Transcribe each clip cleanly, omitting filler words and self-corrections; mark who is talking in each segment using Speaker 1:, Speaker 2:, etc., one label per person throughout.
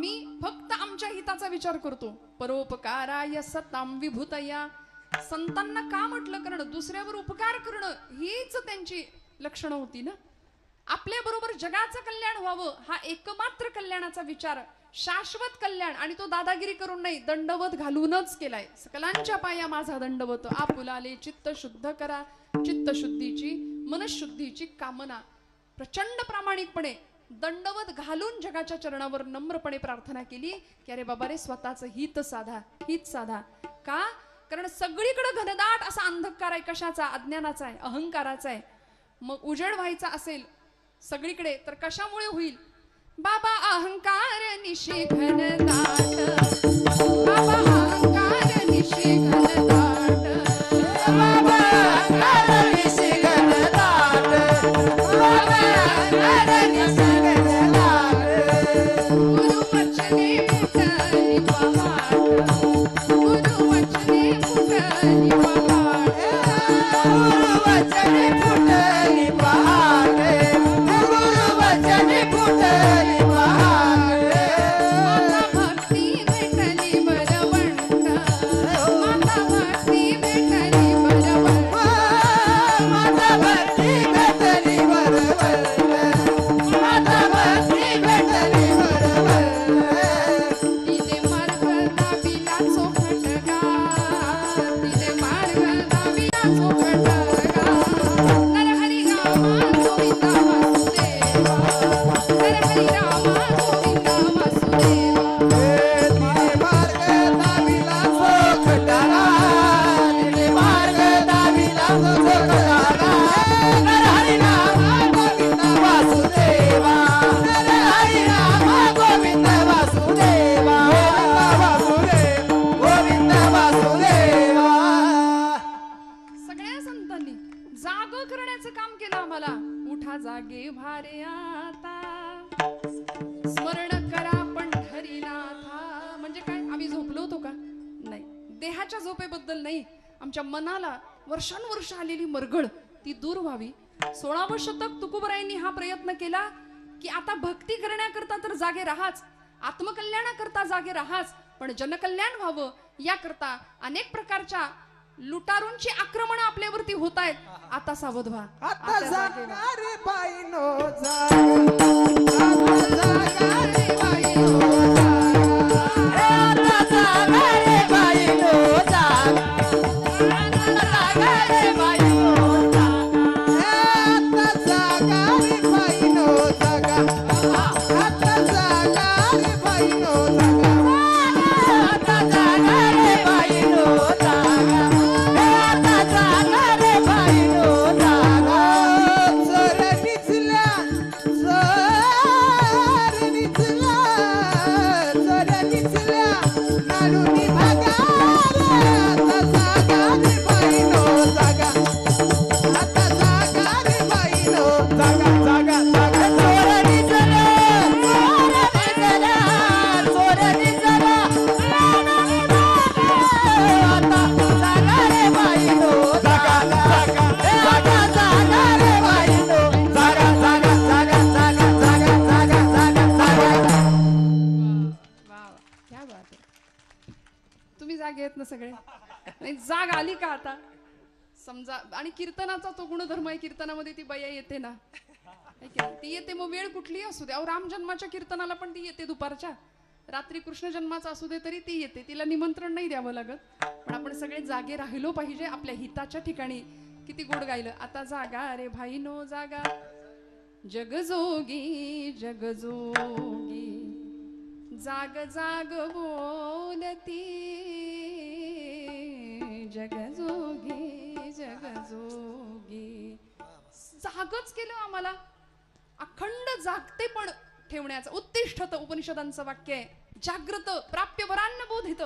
Speaker 1: आम्ही फक्त आमच्या हिताचा विचार करतो. परोपकाराय सताम विभूतया, संतांना का म्हटलं? कारण दुसऱ्यावर उपकार करणं हीच त्यांची लक्षणं होती ना. आपल्या बरोबर जगाचं कल्याण व्हावं हा एकमात्र कल्याणाचा विचार, शाश्वत कल्याण. आणि तो दादागिरी करून नाही, दंडवत घालूनच केलाय. सकलांच्या पाया माझा दंडवत, आपुलाले चित्त शुद्ध करा. चित्तशुद्धीची, मनशुद्धीची कामना प्रचंड प्रामाणिकपणे दंडवत घालून जगाच्या चरणावर नम्रपणे प्रार्थना केली की अरे बाबा रे, स्वतःचं हित साधा, हित साधा. का? कारण सगळीकडे घनदाट असा अंधकार आहे. कशाचा? अज्ञानाचा आहे, अहंकाराचा आहे. मग उजेड व्हायचा असेल सगळीकडे तर कशामुळे होईल? बाबा अहंकार निशी घनदाट, बाबा अहंकार निशी घनदाट, बाबा अहंकार निशी घनदाट, बाबा अहंकार निशी घनदाट. गुरु वचने फुटली पहाड, गुरु वचने फुटली पहाड, गुरु वचने फुटली पहाड, गुरु वचने फुटली पहाड. माता भक्ती भेटली बरवंत, माता भक्ती भेटली बरवंत, माता भक्ती भेटली बरवंत, माता भक्ती भेटली बरवंत. तिने मार्ग दाविला चोखटगा, तिने मार्ग दाविला चोखटगा. नरहरी रामा गोविंदा वासुदेवा, नरहरी रामा गोविंदा वासुदेवा. तिने मार्ग दाविला चोखटगा, तिने मार्ग दाविला चोखटगा. नरहरी रामा गोविंदा वासुदेवा, नरहरी रामा गोविंदा वासुदेवा, गोविंदा वासुदेवा. सगळ्या संतांनी जाग करण्याचं काम केलं आम्हाला. उठा जागे भारे आता, स्मरण करा पंढरीनाथा. म्हणजे काय? आम्ही झोपलो होतो का? नाही. देहाच्या झोपेबद्दल नाही, आमच्या मनाला वर्षानुवर्ष आलेली मरगळ ती दूर व्हावी. 16वं शतक तुकोबरायांनी हा प्रयत्न केला की आता भक्ती करण्याकरता तर जागे राहाच, आत्मकल्याणाकरता जागे राहाच, पण जनकल्याण व्हावं याकरता अनेक प्रकारच्या लुटारूंची आक्रमण आपल्यावरती होत आहेत. आता सावध व्हा.
Speaker 2: आता
Speaker 1: जागे व्हा.
Speaker 2: जागा रे बाईनो जागा, आता जागा रे बाईनो जागा, आता जागा रे बाईनो जागा, आता जागा रे बाईनो जागा, आता जागा रे बाईनो जागा, आता जागा रे बाईनो जागा, आता जागा रे बाईनो जागा, आता जागा रे बाईनो जागा. चोर निचल्या, चोर निचल्या, चोर निचल्या, नाडूनी भागा रे. आता जागा रे बाईनो जागा, आता जागा रे बाईनो जागा, जागा जागा. चोर निचल्या, चोर निचल्या, चोर निचल्या, नाडूनी भागा. आता जागा रे बाईनो जागा, जागा जागा जागा रे बाईनो जागा, जागा जागा जागा जागा जागा जागा जागा.
Speaker 1: वा वा, क्या बात आहे. तुम्ही जागे आहेत ना सगळे? नाही, जाग आली का आता? समजा. आणि कीर्तनाचा तो गुणधर्म आहे, कीर्तनामध्ये ती बया येते ना, है की नाही? ती येते, मग वेळ कुठलीही असू दे. अहो, राम जन्माच्या कीर्तनाला पण ती येते दुपारच्या, रात्री कृष्ण जन्माचा असू दे तरी ती येते. तिला निमंत्रण नाही द्यावं लागत. पण आपण सगळे जागे राहिलो पाहिजे आपल्या हिताच्या ठिकाणी. किती गोड गायलं. आता जागा रे भाईनो जागा, जगजोगी जगजोगी, जाग जाग बोलती, जगजोगी जगजोगी. जागच केलं आम्हाला. अखंड जागते पण ठेवण्याचं उत्तिष्ठत उपनिषदांचं वाक्य आहे. जागृत प्राप्य वरान्न बोधित.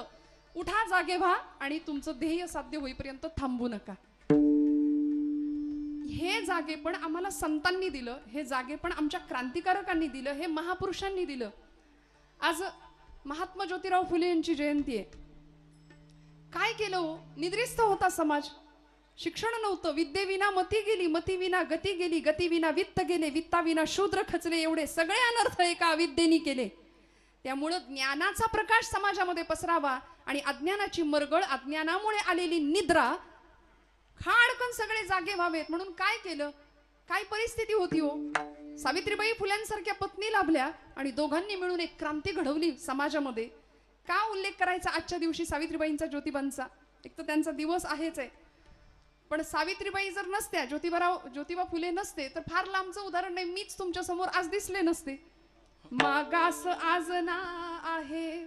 Speaker 1: उठा, जागे व्हा आणि तुमचं ध्येय साध्य होईपर्यंत थांबू नका. हे जागेपण आम्हाला संतांनी दिलं, हे जागेपण आमच्या क्रांतिकारकांनी दिलं, हे महापुरुषांनी दिलं. आज महात्मा ज्योतिराव फुले यांची जयंती आहे. काय केलं हो? निद्रिस्त होता समाज. शिक्षण नव्हतं. विद्येविना मती गेली, मतीविना गती गेली, गतीविना वित्त गेले, वित्ताविना शूद्र खचले. एवढे सगळे अनर्थ एका अविद्येने केले. त्यामुळं ज्ञानाचा प्रकाश समाजामध्ये पसरावा आणि अज्ञानाची मरगळ, अज्ञानामुळे आलेली निद्रा खाडकन सगळे जागे व्हावेत म्हणून काय केलं? काय परिस्थिती होती हो? सावित्रीबाई फुल्यांसारख्या पत्नी लाभल्या आणि दोघांनी मिळून एक क्रांती घडवली समाजामध्ये. का उल्लेख करायचा आजच्या दिवशी सावित्रीबाईंचा, ज्योतिबांचा? एक तर त्यांचा दिवस आहेच आहे, पण सावित्रीबाई जर नसत्या, ज्योतिबा फुले नसते तर फार लांबचं उदाहरण नाही, मीच तुमच्या समोर आज दिसले नसते. मागास आज ना आहे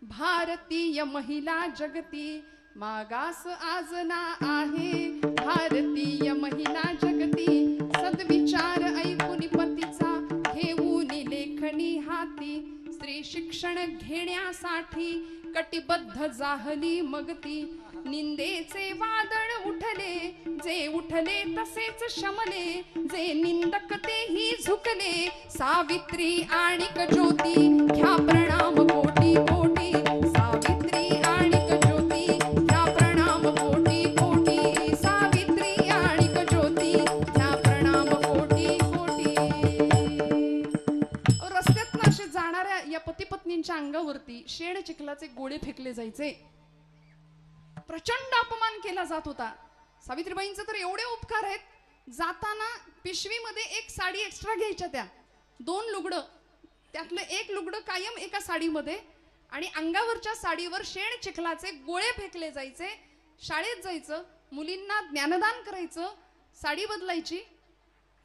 Speaker 1: भारतीय महिला जगती, मागास आज ना आहे भारतीय महिला जगती, सद्विचार ऐकून पतीचा घेऊन लेखणी हाती, स्त्री शिक्षण घेण्यासाठी कटिबद्ध जाहली मगती, निंदेचे वादळ उठले, जे उठले तसेच शमले, जे निंदक तेही झुकले, सावित्री आणिक ज्योती घ्या प्रणाम कोटी कोटी, सावित्री आणिक ज्योती घ्या प्रणाम कोटी कोटी, सावित्री आणिक ज्योती घ्या प्रणाम कोटी कोटी. रस्त्यातनं असे जाणाऱ्या या पती पत्नींच्या अंगावरती शेण चिखलाचे गोळे फेकले जायचे, प्रचंड अपमान केला जात होता. सावित्रीबाईंचे तर एवढे उपकार आहेत, जाताना पिशवीमध्ये एक साडी एक्स्ट्रा घ्यायच्या, त्या 2 लुगडं, त्यातलं एक लुगडं कायम एका साडीमध्ये, आणि अंगावरच्या साडीवर शेण चिखलाचे गोळे फेकले जायचे. शाळेत जायचं, मुलींना ज्ञानदान करायचं, साडी बदलायची,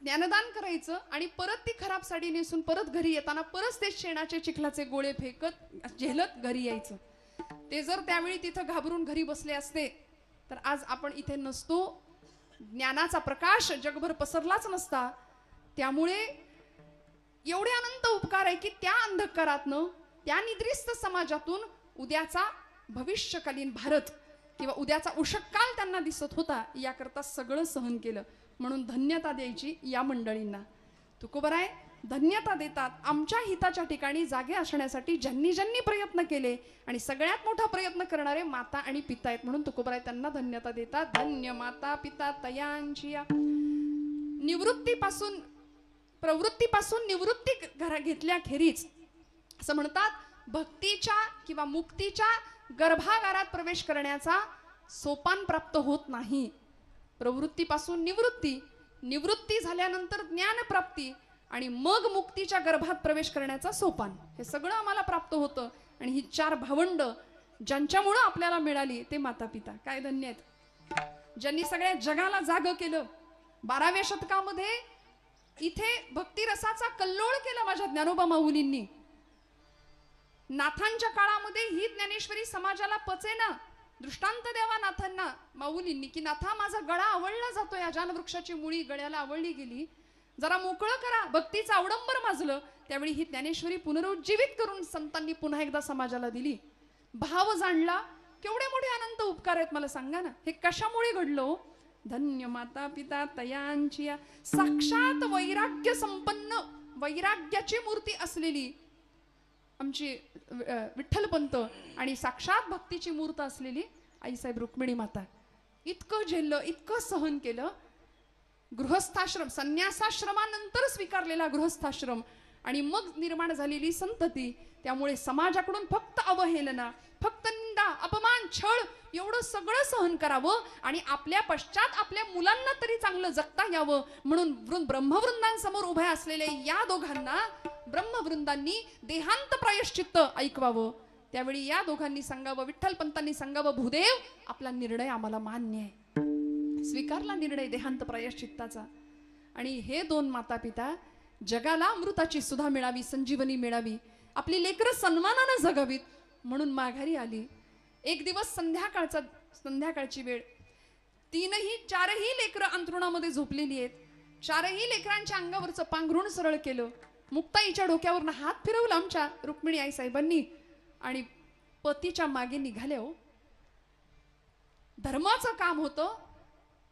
Speaker 1: ज्ञानदान करायचं आणि परत ती खराब साडी नेसून परत घरी येताना परत ते शेणाचे चिखलाचे गोळे फेकत झेलत घरी यायचं. ते जर त्यावेळी तिथं घाबरून घरी बसले असते तर आज आपण इथे नसतो, ज्ञानाचा प्रकाश जगभर पसरलाच नसता. त्यामुळे एवढे अनंत उपकार आहे की त्या अंधकारातनं, त्या निद्रिस्त समाजातून उद्याचा भविष्यकालीन भारत किंवा उद्याचा उषःकाल त्यांना दिसत होता, याकरता सगळं सहन केलं. म्हणून धन्यता द्यायची या मंडळींना. तुकोबराय धन्यता देतात आमच्या हिताच्या ठिकाणी जागे असण्यासाठी ज्यांनी ज्यांनी प्रयत्न केले, आणि सगळ्यात मोठा प्रयत्न करणारे माता आणि पिता आहेत, म्हणून तुकोबराय त्यांना धन्यता देतात. धन्य माता पिता तयांची. निवृत्तीपासून प्रवृत्तीपासून निवृत्ती घेतल्याखेरीज असं म्हणतात, भक्तीच्या किंवा मुक्तीच्या गर्भागारात प्रवेश करण्याचा सोपान प्राप्त होत नाही. प्रवृत्तीपासून निवृत्ती, निवृत्ती झाल्यानंतर ज्ञान प्राप्ती आणि मग मुक्तीच्या गर्भात प्रवेश करण्याचा सोपान, हे सगळं आम्हाला प्राप्त होतं. आणि ही 4 भावंड ज्यांच्यामुळं आपल्याला मिळाली ते माता पिता काय धन्य आहेत, ज्यांनी सगळ्या जगाला जाग केलं. 12व्या शतकामध्ये इथे भक्तिरसाचा कल्लोळ केला माझ्या ज्ञानोबा माऊलींनी. नाथांच्या काळामध्ये ही ज्ञानेश्वरी समाजाला पचेना. दृष्टांत द्यावा नाथांना माऊलींनी की नाथा माझा गळा आवळला जातोय, या जान वृक्षाची मुळी गळ्याला आवळली गेली, जरा मोकळं करा. भक्तीचं अवडंबर माजलं. त्यावेळी ही ज्ञानेश्वरी पुनरुज्जीवित करून संतांनी पुन्हा एकदा समाजाला दिली. भाव जाणला. केवढे मोठे अनंत उपकार आहेत मला सांगा ना. हे कशामुळे घडलो? धन्य माता पिता तयांची. साक्षात वैराग्य संपन्न, वैराग्याची मूर्ती असलेली आमची विठ्ठलपंत आणि साक्षात भक्तीची मूर्त असलेली आईसाहेब रुक्मिणी माता. इतकं झेललं, इतकं सहन केलं. गृहस्थाश्रम, संन्यासाश्रमानंतर स्वीकारलेला गृहस्थाश्रम आणि मग निर्माण झालेली संतती. त्यामुळे समाजाकडून फक्त अवहेलना, फक्त निंदा, अपमान, छळ एवढं सगळं सहन करावं आणि आपल्या पश्चात आपल्या मुलांना तरी चांगलं जगता यावं म्हणून ब्रह्मवृंदांसमोर उभ्या असलेल्या या दोघांना ब्रह्मवृंदांनी देहांत प्रायश्चित्त ऐकवावं. त्यावेळी या दोघांनी सांगावं, विठ्ठलपंतांनी सांगावं, भूदेव आपला निर्णय आम्हाला मान्य आहे. स्वीकारला निर्णय देहांत प्रायश्चित्ताचा. आणि हे 2 माता पिता जगाला अमृताची सुधा मिळावी, संजीवनी मिळावी, आपली लेकरं सन्मानानं जगावीत म्हणून माघारी आली. एक दिवस संध्याकाळची वेळ, 4ही लेकरं अंथरुणामध्ये झोपलेली आहेत. 4ही लेकरांच्या अंगावरचं पांघरुण सरळ केलं. मुक्ताईच्या डोक्यावरनं हात फिरवला आमच्या रुक्मिणी आई साहेबांनी आणि पतीच्या मागे निघाले. हो, धर्माचं काम होतं.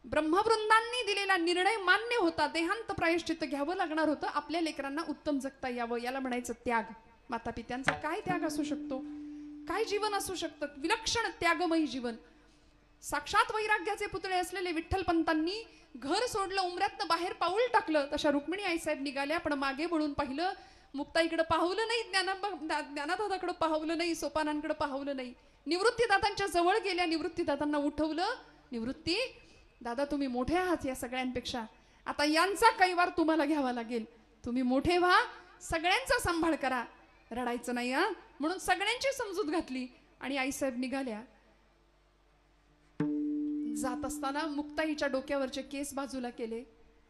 Speaker 1: ब्रह्मवृंदांनी दिलेला निर्णय मान्य होता. देहांत प्रायश्चित्त घ्यावं लागणार होतं. आपल्या लेकरांना उत्तम जगता यावं, याला म्हणायचं त्याग. माता पित्यांचा काय त्याग असू शकतो, काय जीवन असू शकतं, विलक्षण त्यागमयी जीवन. साक्षात वैराग्याचे पुतळे असलेले विठ्ठलपंतांनी घर सोडलं, उमऱ्यातनं बाहेर पाऊल टाकलं. तशा रुक्मिणी आईसाहेब निघाल्या, पण मागे वळून पाहिलं मुक्ताईकडे पाहवलं नाही, ज्ञानदादाकडे पाहवलं नाही, सोपानांकडे पाहवलं नाही. निवृत्तीदादांच्या जवळ गेल्या, निवृत्तीदादांना उठवलं. निवृत्ती दादा, तुम्ही मोठे आहात या सगळ्यांपेक्षा, आता यांचा कैवार तुम्हाला घ्यावा लागेल. तुम्ही मोठे व्हा, सगळ्यांचा सांभाळ करा, रडायचं नाही हा. म्हणून सगळ्यांची समजूत घातली आणि आईसाहेब निघाल्या. जात असताना मुक्ताईच्या डोक्यावरचे केस बाजूला केले.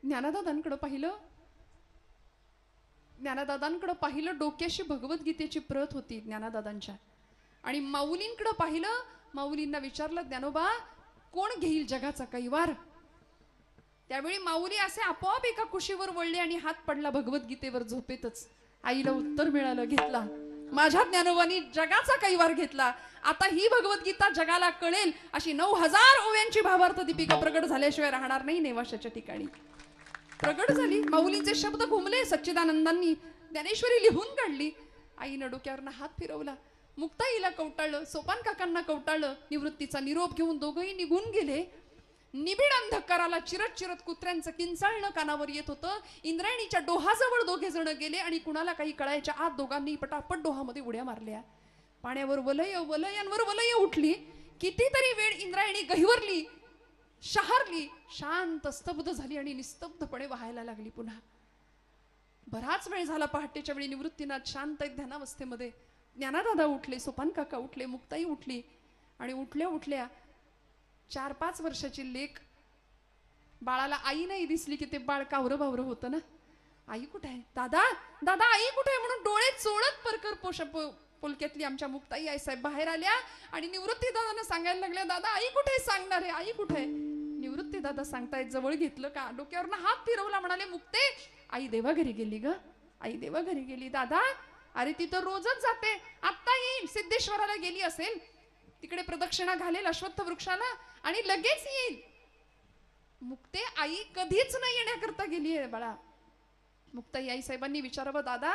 Speaker 1: ज्ञानदादांकडे पाहिलं, डोक्याशी भगवद्गीतेची प्रत होती ज्ञानदादांच्या. आणि माऊलींकडे पाहिलं, माऊलींना विचारलं, ज्ञानोबा कोण घेईल जगाचा कैवार? त्यावेळी माऊली असे आपोआप एका कुशीवर वळले आणि हात पडला भगवद्गीतेवर झोपेतच. आईला उत्तर मिळालं, घेतला. माझ्या ज्ञानोबानी जगाचा कैवार घेतला. आता ही भगवद्गीता जगाला कळेल अशी 9000 ओव्यांची भावार्थ दीपिका प्रगट झाल्याशिवाय राहणार नाही नेवाशाच्या ठिकाणी. प्रगट झाली, माऊलींचे शब्द घुमले. सच्चिदानंदांनी ज्ञानेश्वरी लिहून काढली. आईनं डोक्यावरनं हात फिरवला. मुक्ताईला कवटाळलं, सोपान काकांना कवटाळलं. निवृत्तीचा निरोप घेऊन दोघंही निघून गेले. निबिड अंधकाराला चिरत चिरत कुत्र्यांचं किंचाळणं कानावर येत होतं. इंद्रायणीच्या डोहाजवळ दोघे जण गेले आणि कुणाला काही कळायच्या आत दोघांनी पटापट डोहामध्ये उड्या मारल्या. पाण्यावर वलय, वलयांवर वलय उठली. कितीतरी वेळ इंद्रायणी गहिवरली, शहारली, शांत स्तब्ध झाली आणि निस्तब्धपणे वाहायला लागली. पुन्हा बराच वेळ झाला. पहाटेच्या वेळी निवृत्तीनाथ शांत ध्यानावस्थेमध्ये. ज्ञानदादा उठले, सोपान काका उठले, मुक्ताई उठली. आणि उठल्या उठल्या 4-5 वर्षाची लेक, बाळाला आई नाही दिसली की ते बाळ कावरं बावरं होतं ना. आई कुठे आहे? दादा, दादा आई कुठे आहे? म्हणून डोळे चोळत परकर पोलक्यातली आमच्या मुक्ताई आई साहेब बाहेर आल्या आणि निवृत्ती दादांना सांगायला लागल्या, दादा आई कुठे आहे? सांगणार आहे, आई कुठे आहे? निवृत्ती दादा सांगतायत. जवळ घेतलं का, डोक्यावरनं हात फिरवला, म्हणाले, मुक्ते आई देवा घरी गेली ग, आई देवा घरी गेली. दादा, अरे ती तर रोजच जाते, आत्ता येईल, सिद्धेश्वराला गेली असेल, तिकडे प्रदक्षिणा घालेल अश्वत्थ वृक्षाला आणि लगेच येईल. मुक्ते आई कधीच नाही येण्याकरता गेली आहे बाळा. मुक्ताई आई साहेबांनी विचारावं, दादा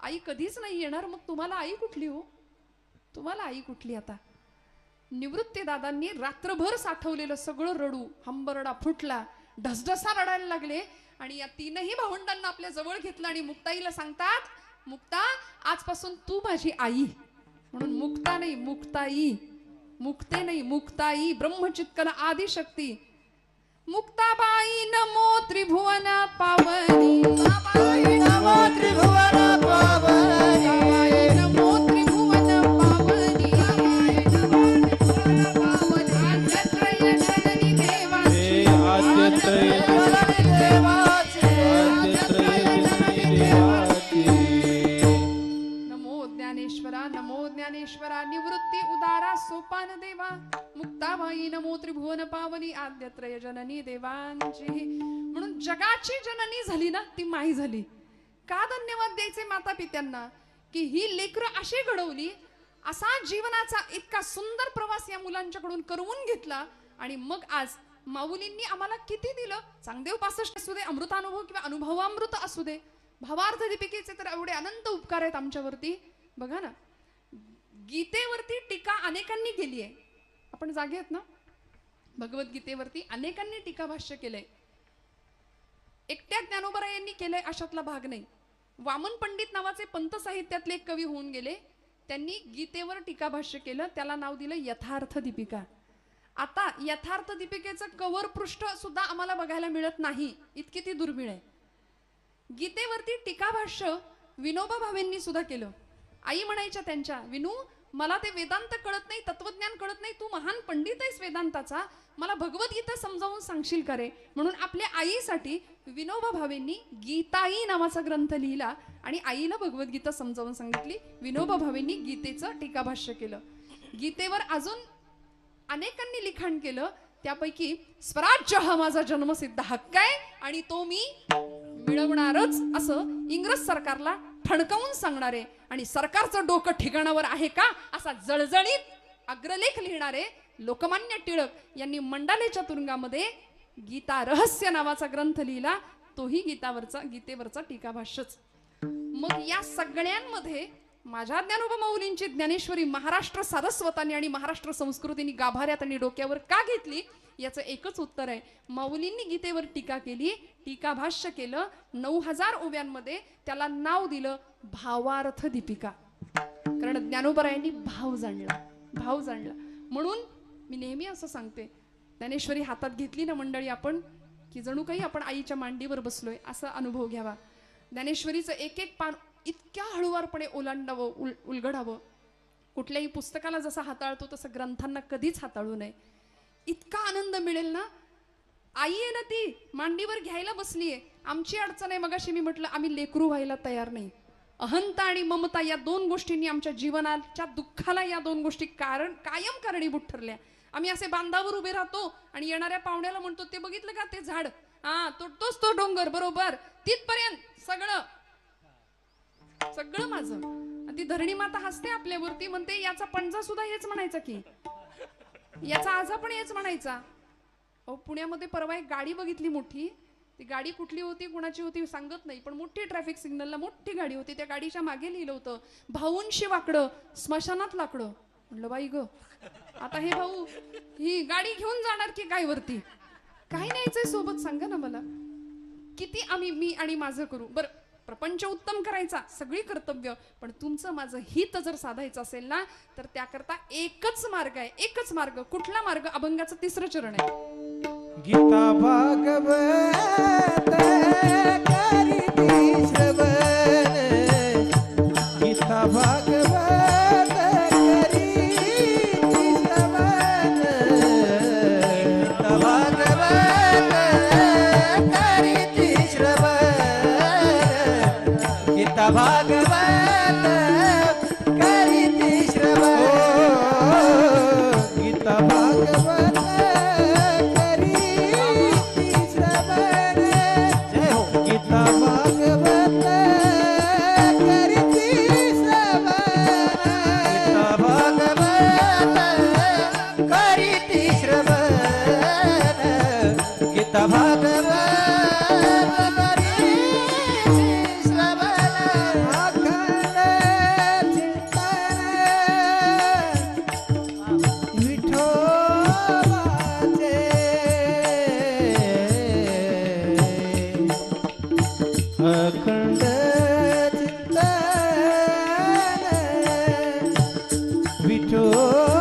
Speaker 1: आई कधीच नाही येणार, मग तुम्हाला आई कुठली हो? तुम्हाला आई कुठली? आता निवृत्ती दादांनी रात्रभर साठवलेलं सगळं रडू हंबरडा फुटला, ढसढसा रडायला लागले. आणि या तीनही भावंडांना आपल्या जवळ घेतलं आणि मुक्ताईला सांगतात, मुक्ता आजपासून तू माझी आई. म्हणून मुक्ता नाही मुक्ताई, मुक्ते नाही मुक्ताई, ब्रह्मचित्कल आदिशक्ती. मुक्ताबाई नमो त्रिभुवन पावनी,
Speaker 2: नमो त्रिभुवन पावनी,
Speaker 1: नमो त्रिभुवन पावनी, आद्यत्रय जननी देवाची,
Speaker 2: आद्यत्रय जननी देवाची,
Speaker 1: नमो ज्ञानेश्वरा, नमो ज्ञानेश्वरा, निवृत्ती उदारा सोपान देवा, मुक्ताबाई नमो त्रिभुवन पावनी, आद्यत्रय जननी देवांची. म्हणून जगाची जननी झाली ना ती माई झाली. का धन्यवाद द्यायचे माता पित्यांना की ही लेकरं अशी घडवली, असा जीवनाचा इतका सुंदर प्रवास या मुलांच्याकडून करवून घेतला. आणि मग आज माऊलींनी आम्हाला किती दिलं. चांगदेव 65 असू दे, अमृतानुभव किंवा अनुभवामृत असू दे, भावार्थ दीपिकेचे तर एवढे अनंत उपकार आहेत आमच्यावरती. बघा ना, गीतेवरती टीका अनेकांनी केली आहे. आपण जागे आहेत ना, भगवद्गीतेवरती अनेकांनी टीका भाष्य केलंय. एकट्या ज्ञानोबा यांनी केलंय अशातला भाग नाही. वामन पंडित नावाचे पंत साहित्यातले एक कवी होऊन गेले, त्यांनी गीतेवर टीका भाष्य केलं, त्याला नाव दिलं यथार्थ दीपिका. आता यथार्थ दीपिकेचं कव्हर पृष्ठ सुद्धा आम्हाला बघायला मिळत नाही, इतकी ती दुर्मिळ आहे. गीतेवरती टीका भाष्य विनोबा भावेंनी सुद्धा केलं. आई म्हणायच्या त्यांच्या, विनू मला ते वेदांत कळत नाही, तत्वज्ञान कळत नाही, तू महान पंडित आहेस वेदांताचा, मला भगवद्गीता समजावून सांगशील का रे? म्हणून आपल्या आईसाठी विनोबा भावेंनी गीताई नावाचा ग्रंथ लिहिला आणि आईला भगवद्गीता समजावून सांगितली. विनोबा भावेंनी गीतेचं टीकाभाष्य केलं. गीतेवर अजून अनेकांनी लिखाण केलं. त्यापैकी स्वराज्य हा माझा जन्मसिद्ध हक्क आहे आणि तो मी मिळवणारच असं इंग्रज सरकारला ठणकावून सांगणारे आणि सरकारचं डोकं ठिकाणावर आहे का असा जळजळीत अग्रलेख लिहिणारे लोकमान्य टिळक यांनी मंडालेच्या तुरुंगामध्ये गीता रहस्य नावाचा ग्रंथ लिहिला. तोही गीतेवरचा टीकाभाष्यच. मग या सगळ्यांमध्ये माझ्या ज्ञानोबा माऊलींची ज्ञानेश्वरी महाराष्ट्र सारस्वतांनी आणि महाराष्ट्र संस्कृतीने गाभाऱ्यात आणि डोक्यावर का घेतली याचं एकच उत्तर आहे. माऊलींनी गीतेवर टीका केली, टीका भाष्य केलं, 9000 ओव्यांमध्ये त्याला नाव दिलं भावार्थ दीपिका. कारण ज्ञानोबरायांनी भाव जाणला. म्हणून मी नेहमी असं सांगते, ज्ञानेश्वरी हातात घेतली ना मंडळी आपण, की जणू काही आपण आईच्या मांडीवर बसलोय असा अनुभव घ्यावा. ज्ञानेश्वरीचं एक एक पान इतक्या हळुवारपणे ओलांडावं, उलगडावं. कुठल्याही पुस्तकाला जसं हाताळतो तसं ग्रंथांना कधीच हाताळू नये. इतका आनंद मिळेल ना. आई आहे ना, ती मांडीवर घ्यायला बसलीये. आमची अडचण आहे, मगाशी मी म्हटलं आम्ही लेकरू व्हायला तयार नाही. अहंता आणि ममता या दोन गोष्टींनी आमच्या जीवनाच्या दुःखाला या दोन गोष्टी कायम कारणीभूत ठरल्या. आम्ही असे बांधावर उभे राहतो आणि येणाऱ्या पाहुण्याला म्हणतो, ते बघितलं का ते झाड, हा तोच तो डोंगर, बरोबर तिथपर्यंत सगळं माझं. ती धरणी माता हसते आपल्यावरती, म्हणते याचा पणजा सुद्धा हेच म्हणायचा की याचा आजा पण हेच म्हणायचा. अहो पुण्यामध्ये परवा एक गाडी बघितली मोठी. ती गाडी कुठली होती, कुणाची होती सांगत नाही, पण मोठी ट्रॅफिक सिग्नलला मोठी गाडी होती. त्या गाडीच्या मागे लिहिलं होतं भाऊंशी वाकडं स्मशानात लाकडं. म्हणलं बाई ग, आता हे भाऊ ही गाडी घेऊन जाणार की काय वरती? काय न्यायचंय सोबत सांगा ना मला. किती आम्ही मी आणि माझं करू बरं. प्रपंच उत्तम करायचा सगळी कर्तव्य, पण तुमचं माझं हित जर साधायचं असेल ना, तर त्याकरता एकच मार्ग आहे, एकच मार्ग. कुठला मार्ग? अभंगाचं 3रं चरण आहे.
Speaker 2: गीता भागवत करीती श्रवण, गीता भागवत करीती श्रवण, गीता भागवत करीती श्रवण, गीता भागवत करीती श्रवण, गीता भागवत अखंड चिंतन विठोबाचे,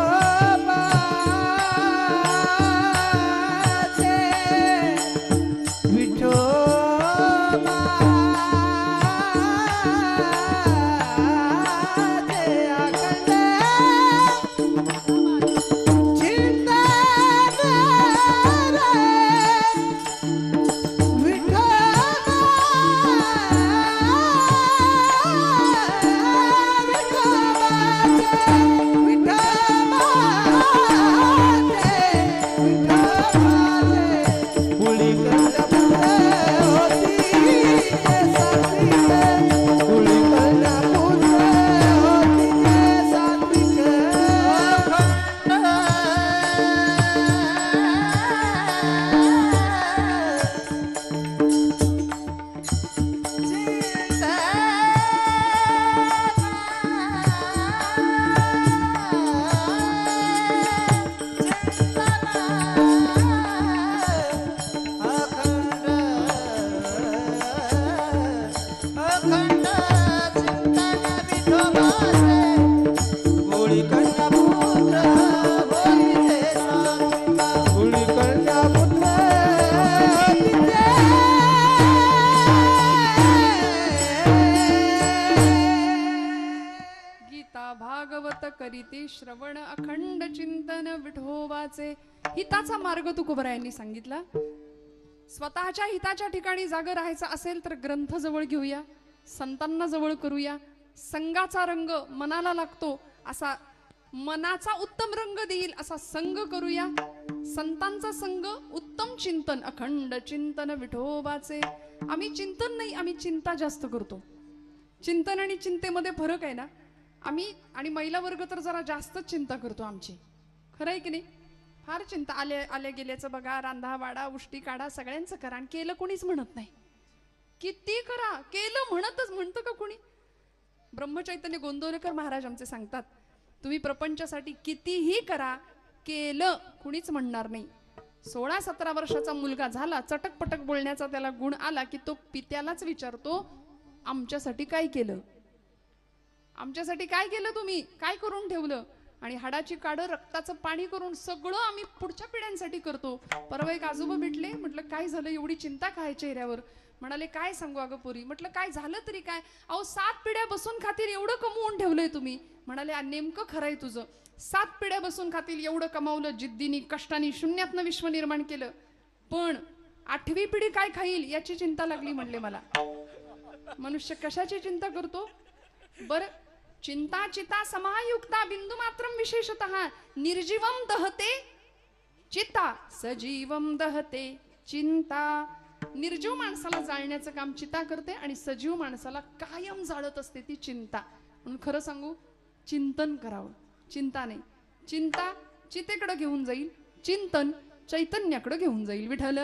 Speaker 2: विठोबाचे अखंड
Speaker 1: करीती श्रवण अखंड चिंतन विठोबाचे. हिताचा मार्ग तुकोबरायांनी सांगितला. स्वतःच्या हिताच्या ठिकाणी जागा राहायचं असेल तर ग्रंथ जवळ घेऊया, संतांना जवळ करूया. संघाचा रंग मनाला लागतो असा, मनाचा उत्तम रंग देईल असा संघ करूया. संतांचा संघ, उत्तम चिंतन, अखंड चिंतन विठोबाचे. आम्ही चिंतन नाही, आम्ही चिंता जास्त करतो. चिंतन आणि चिंतेमध्ये फरक आहे ना. आम्ही आणि महिला वर्ग तर जरा जास्तच चिंता करतो आमची. खरं आहे की नाही? फार चिंता. आल्या गेल्याचं बघा, रांधा वाडा उष्टी काढा, सगळ्यांचं करा. आणि केलं कोणीच म्हणत नाही. किती करा, केलं म्हणतं का कोणी? ब्रह्मचैतन्य गोंदवलेकर महाराज आमचे सांगतात, तुम्ही प्रपंचासाठी कितीही करा, केलं कुणीच म्हणणार नाही. 16-17 वर्षाचा मुलगा झाला, चटकपटक बोलण्याचा त्याला गुण आला की तो पित्यालाच विचारतो, आमच्यासाठी काय केलं, आमच्यासाठी काय केलं, तुम्ही काय करून ठेवलं. आणि हाडाची काढं रक्ताचं पाणी करून सगळं आम्ही पुढच्या पिढ्यांसाठी करतो. परवा एक आजोबा भेटले, म्हटलं काय झालं, एवढी चिंता काय चेहऱ्यावर. म्हणाले काय सांगू अगं पोरी. म्हटलं काय झालं तरी काय. अहो 7 पिढ्या बसून खातील एवढं कमवून ठेवलंय तुम्ही. म्हणाले नेमकं खरंय तुझं. 7 पिढ्या बसून खातील एवढं कमावलं, जिद्दीनी कष्टानी शून्यातनं विश्व निर्माण केलं, पण 8वी पिढी काय खाईल याची चिंता लागली म्हणले मला. मनुष्य कशाची चिंता करतो बरं. चिंता चिता समायुक्ता बिंदू मात्रम विशेषतः निर्जीवम दहते चिता सजीवम दहते चिंता. निर्जीव माणसाला जाळण्याचं काम चिता करते आणि सजीव माणसाला कायम जाळत असते ती चिंता. म्हणून खरं सांगू, चिंतन करावं, चिंता नाही. चिंता चितेकडे घेऊन जाईल, चिंतन चैतन्याकडे घेऊन जाईल. विठ्ठल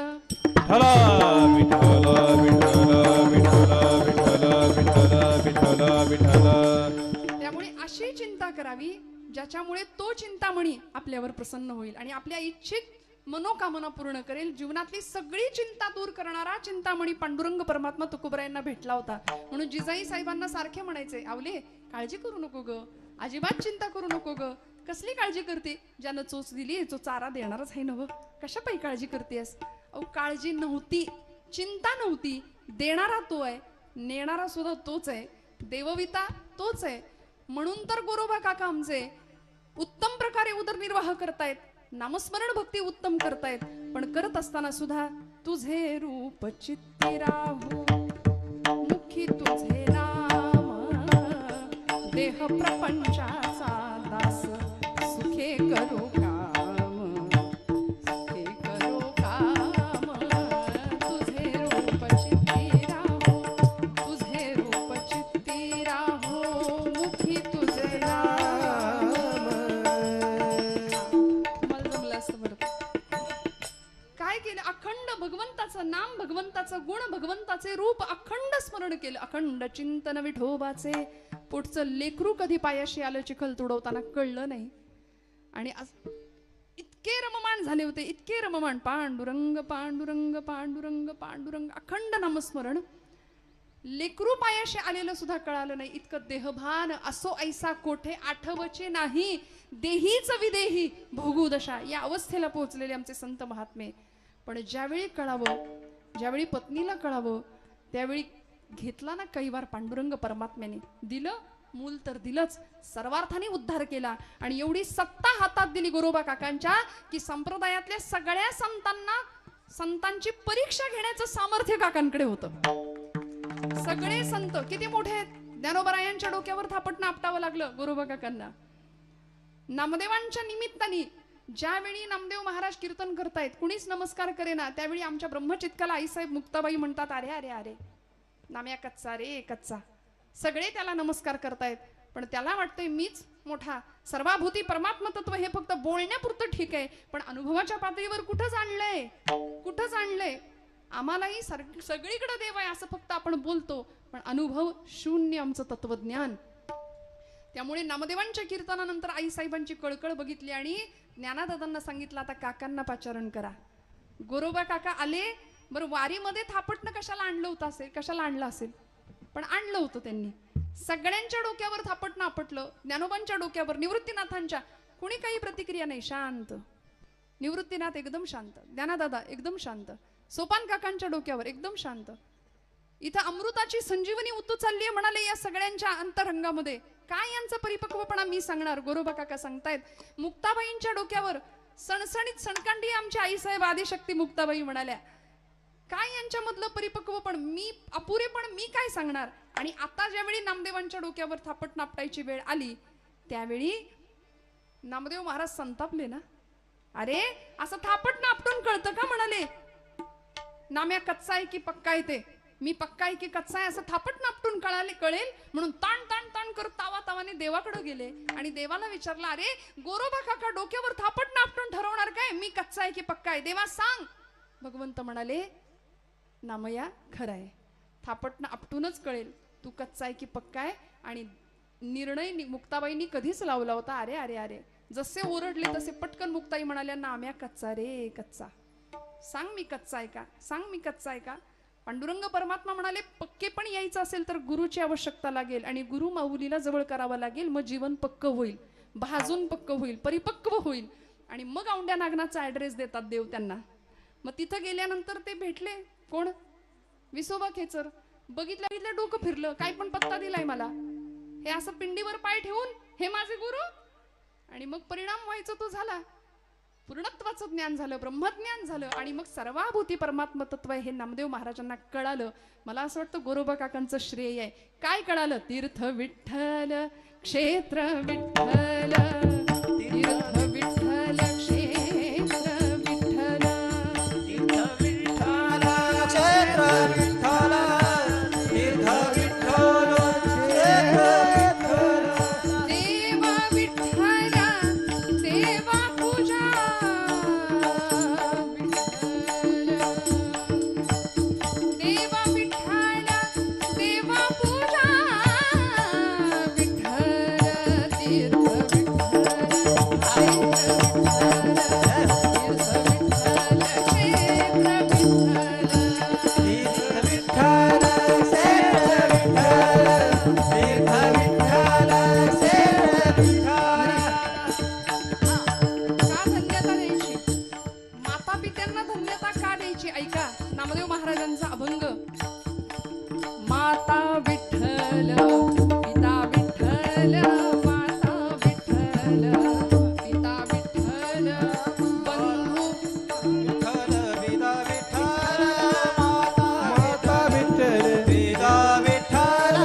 Speaker 1: त्यामुळे अशी चिंता करावी ज्याच्यामुळे तो चिंतामणी आपल्यावर प्रसन्न होईल आणि आपल्या इच्छित मनोकामना पूर्ण करेल. जीवनातली सगळी चिंता दूर करणारा चिंतामणी पांडुरंग परमात्मा तुकोबरायांना भेटला होता. म्हणून जिजाई साहेबांना सारखे म्हणायचे, आवले काळजी करू नको ग, अजिबात चिंता करू नको ग. कसली काळजी करते, ज्यानं चोच दिली तो चारा देणारच आहे नव, कशा पायी काळजी करतेस. अहो काळजी नव्हती, चिंता नव्हती, देणारा तो आहे, नेणारा सुद्धा तोच आहे, देवविता तोच आहे. म्हणून तर गोरोबा काका आमचे उत्तम प्रकारे उदरनिर्वाह करतायत, नामस्मरण भक्ती उत्तम करतायत. पण करत असताना सुद्धा तुझे रूप चित्ती राहू मुखी तुझे नाम, देह प्रपंचाचा दास सुखे करू काम, सुखे करू काम. तुझे रूप चित्ती राहू, तुझे रूप चित्ती राहू मुखी तुझे नाम. मला जमलं असतं बरं. काय केलं, अखंड भगवंताचं नाम, भगवंताचं गुण, भगवंताचे रूप अखंड स्मरण केलं, अखंड चिंतन विठोबाचे. पुढचं लेकरू कधी पायाशी आलं चिखल तुडवताना कळलं नाही. आणि इतके रममाण झाले होते, इतके रममाण. पांडुरंग पांडुरंग पांडुरंग पांडुरंग अखंड नामस्मरण. लेकरू पायाशी आलेलं सुद्धा कळालं नाही, इतकं देहभान. असो ऐसा कोठे आठवचे नाही, देहीच विदेही भोगू दशा, या अवस्थेला पोहोचलेले आमचे संत महात्मे. पण ज्यावेळी कळावं, ज्यावेळी पत्नीला कळावं, त्यावेळी घेतला ना कैवार पांडुरंग परमात्म्याने. दिलं मूल तर दिलंच, सर्वार्थाने उद्धार केला. आणि एवढी सत्ता हातात दिली गोरोबा काकांच्या की संप्रदायातल्या सगळ्या संतांची परीक्षा घेण्याचं सामर्थ्य काकांकडे होतं. सगळे संत किती मोठे आहेत. ज्ञानोबरायांच्या डोक्यावर थापटणं आपटावं लागलं गोरोबा काकांना. नामदेवांच्या निमित्ताने ज्यावेळी नामदेव महाराज कीर्तन करतायत, कुणीच नमस्कार करेना, त्यावेळी आमच्या ब्रह्मचित्काला आईसाहेब मुक्ताबाई म्हणतात, अरे अरे अरे नाम्या कच्चा रे कच्चा. सगळे त्याला नमस्कार करतायत, पण त्याला वाटतंय मीच मोठा. सर्वाभूती परमात्मा तत्व हे फक्त बोलण्यापुरतं ठीक आहे, पण अनुभवाच्या पातळीवर कुठं जाणलंय, कुठं जाणलंय. आम्हालाही सगळीकडे देव आहे असं फक्त आपण बोलतो, पण अनुभव शून्य आमचं तत्वज्ञान. त्यामुळे नामदेवांच्या कीर्तनानंतर आई साहेबांची कळकळ बघितली आणि ज्ञानादादांना सांगितलं, आता काकांना पाचारण करा. गोरोबा काका आले. बरं वारीमध्ये थापटणं कशाला आणलं होतं असेल, कशाला आणलं असेल, पण आणलं होतं त्यांनी. सगळ्यांच्या डोक्यावर थापटणं आपटलं. ज्ञानोबांच्या डोक्यावर, निवृत्तीनाथांच्या, कुणी काही प्रतिक्रिया नाही, शांत. निवृत्तीनाथ एकदम शांत, ज्ञानादादा एकदम शांत, सोपान काकांच्या डोक्यावर एकदम शांत. इथं अमृताची संजीवनी उतू चालली आहे म्हणाले या सगळ्यांच्या अंतरंगामध्ये. काय यांचा परिपक्वपणा मी सांगणार, गोरोबा काका सांगतायत. मुक्ताबाईंच्या डोक्यावर सणसणीत सणकांडी आमच्या आईसाहेब आदिशक्ती मुक्ताबाई म्हणाल्या. काय यांच्यामधलं परिपक्वपण, मी अपुरेपण मी काय सांगणार. आणि आता ज्यावेळी नामदेवांच्या डोक्यावर थापट नापटायची वेळ आली, त्यावेळी नामदेव महाराज संतापले ना. अरे असं थापट नापटून कळतं का म्हणाले. नाम्या कच्चा आहे की पक्का आहे, ते मी पक्का आहे की कच्चा आहे असं थापट नापटून कळेल म्हणून ताण ताण ताण करत तावा तावाने देवाकडे गेले आणि देवाला विचारलं, अरे गोरोबा काका डोक्यावर थापट नापटून ठरवणार काय, मी कच्चा आहे की पक्का आहे, देवा सांग. भगवंत म्हणाले, नामया खरं आहे, थापटणं आपटूनच कळेल तू कच्चा आहे की पक्का आहे. आणि निर्णय मुक्ताबाईंनी कधीच लावला होता, अरे अरे अरे. जसे ओरडले तसे पटकन मुक्ताई म्हणाल्या, नाम्या कच्चा रे कच्चा, सांग मी कच्चा आहे का, सांग मी कच्चा आहे का. पांडुरंग परमात्मा म्हणाले, पक्के पण यायचं असेल तर गुरुची आवश्यकता लागेल आणि गुरु माऊलीला जवळ करावा लागेल, मग जीवन पक्क होईल, भाजून पक्क होईल, परिपक्व होईल. आणि मग औंड्या नागनाचा ऍड्रेस देतात देव त्यांना. मग तिथं गेल्यानंतर ते भेटले कोण, विसोबा खेचर. बघितलं डोकं फिरलं, काय पण पत्ता दिलाय मला, हे असं पिंडीवर पाय ठेवून हे माझे गुरु. आणि मग परिणाम व्हायचा तो झाला, पूर्णत्वाचं ज्ञान झालं, ब्रह्मज्ञान झालं. आणि मग सर्वाभूती परमात्म तत्व हे नामदेव महाराजांना कळालं. मला असं वाटतं गोरोबा काकांचं श्रेय आहे. काय कळालं, तीर्थ विठ्ठल क्षेत्र विठ्ठल, तीर्थ विठ्ठल क्षेत्र विठ्ठल,
Speaker 2: तीर्थ विठ्ठल क्षेत्र विठ्ठल, तीर्थ विठ्ठल क्षेत्र विठ्ठल.
Speaker 1: देवा विठ्ठल देवा पूजा विठ्ठल, देवा विठ्ठल देवा पूजा विठ्ठल, तीर्थ ऐका नामदेव महाराजांचा अभंग. माता विठ्ठल पिता विठ्ठल, माता विठ्ठल पिता विठ्ठल, बंधू
Speaker 2: विठ्ठल पिता विठ्ठल, माता विठ्ठल पिता विठ्ठल,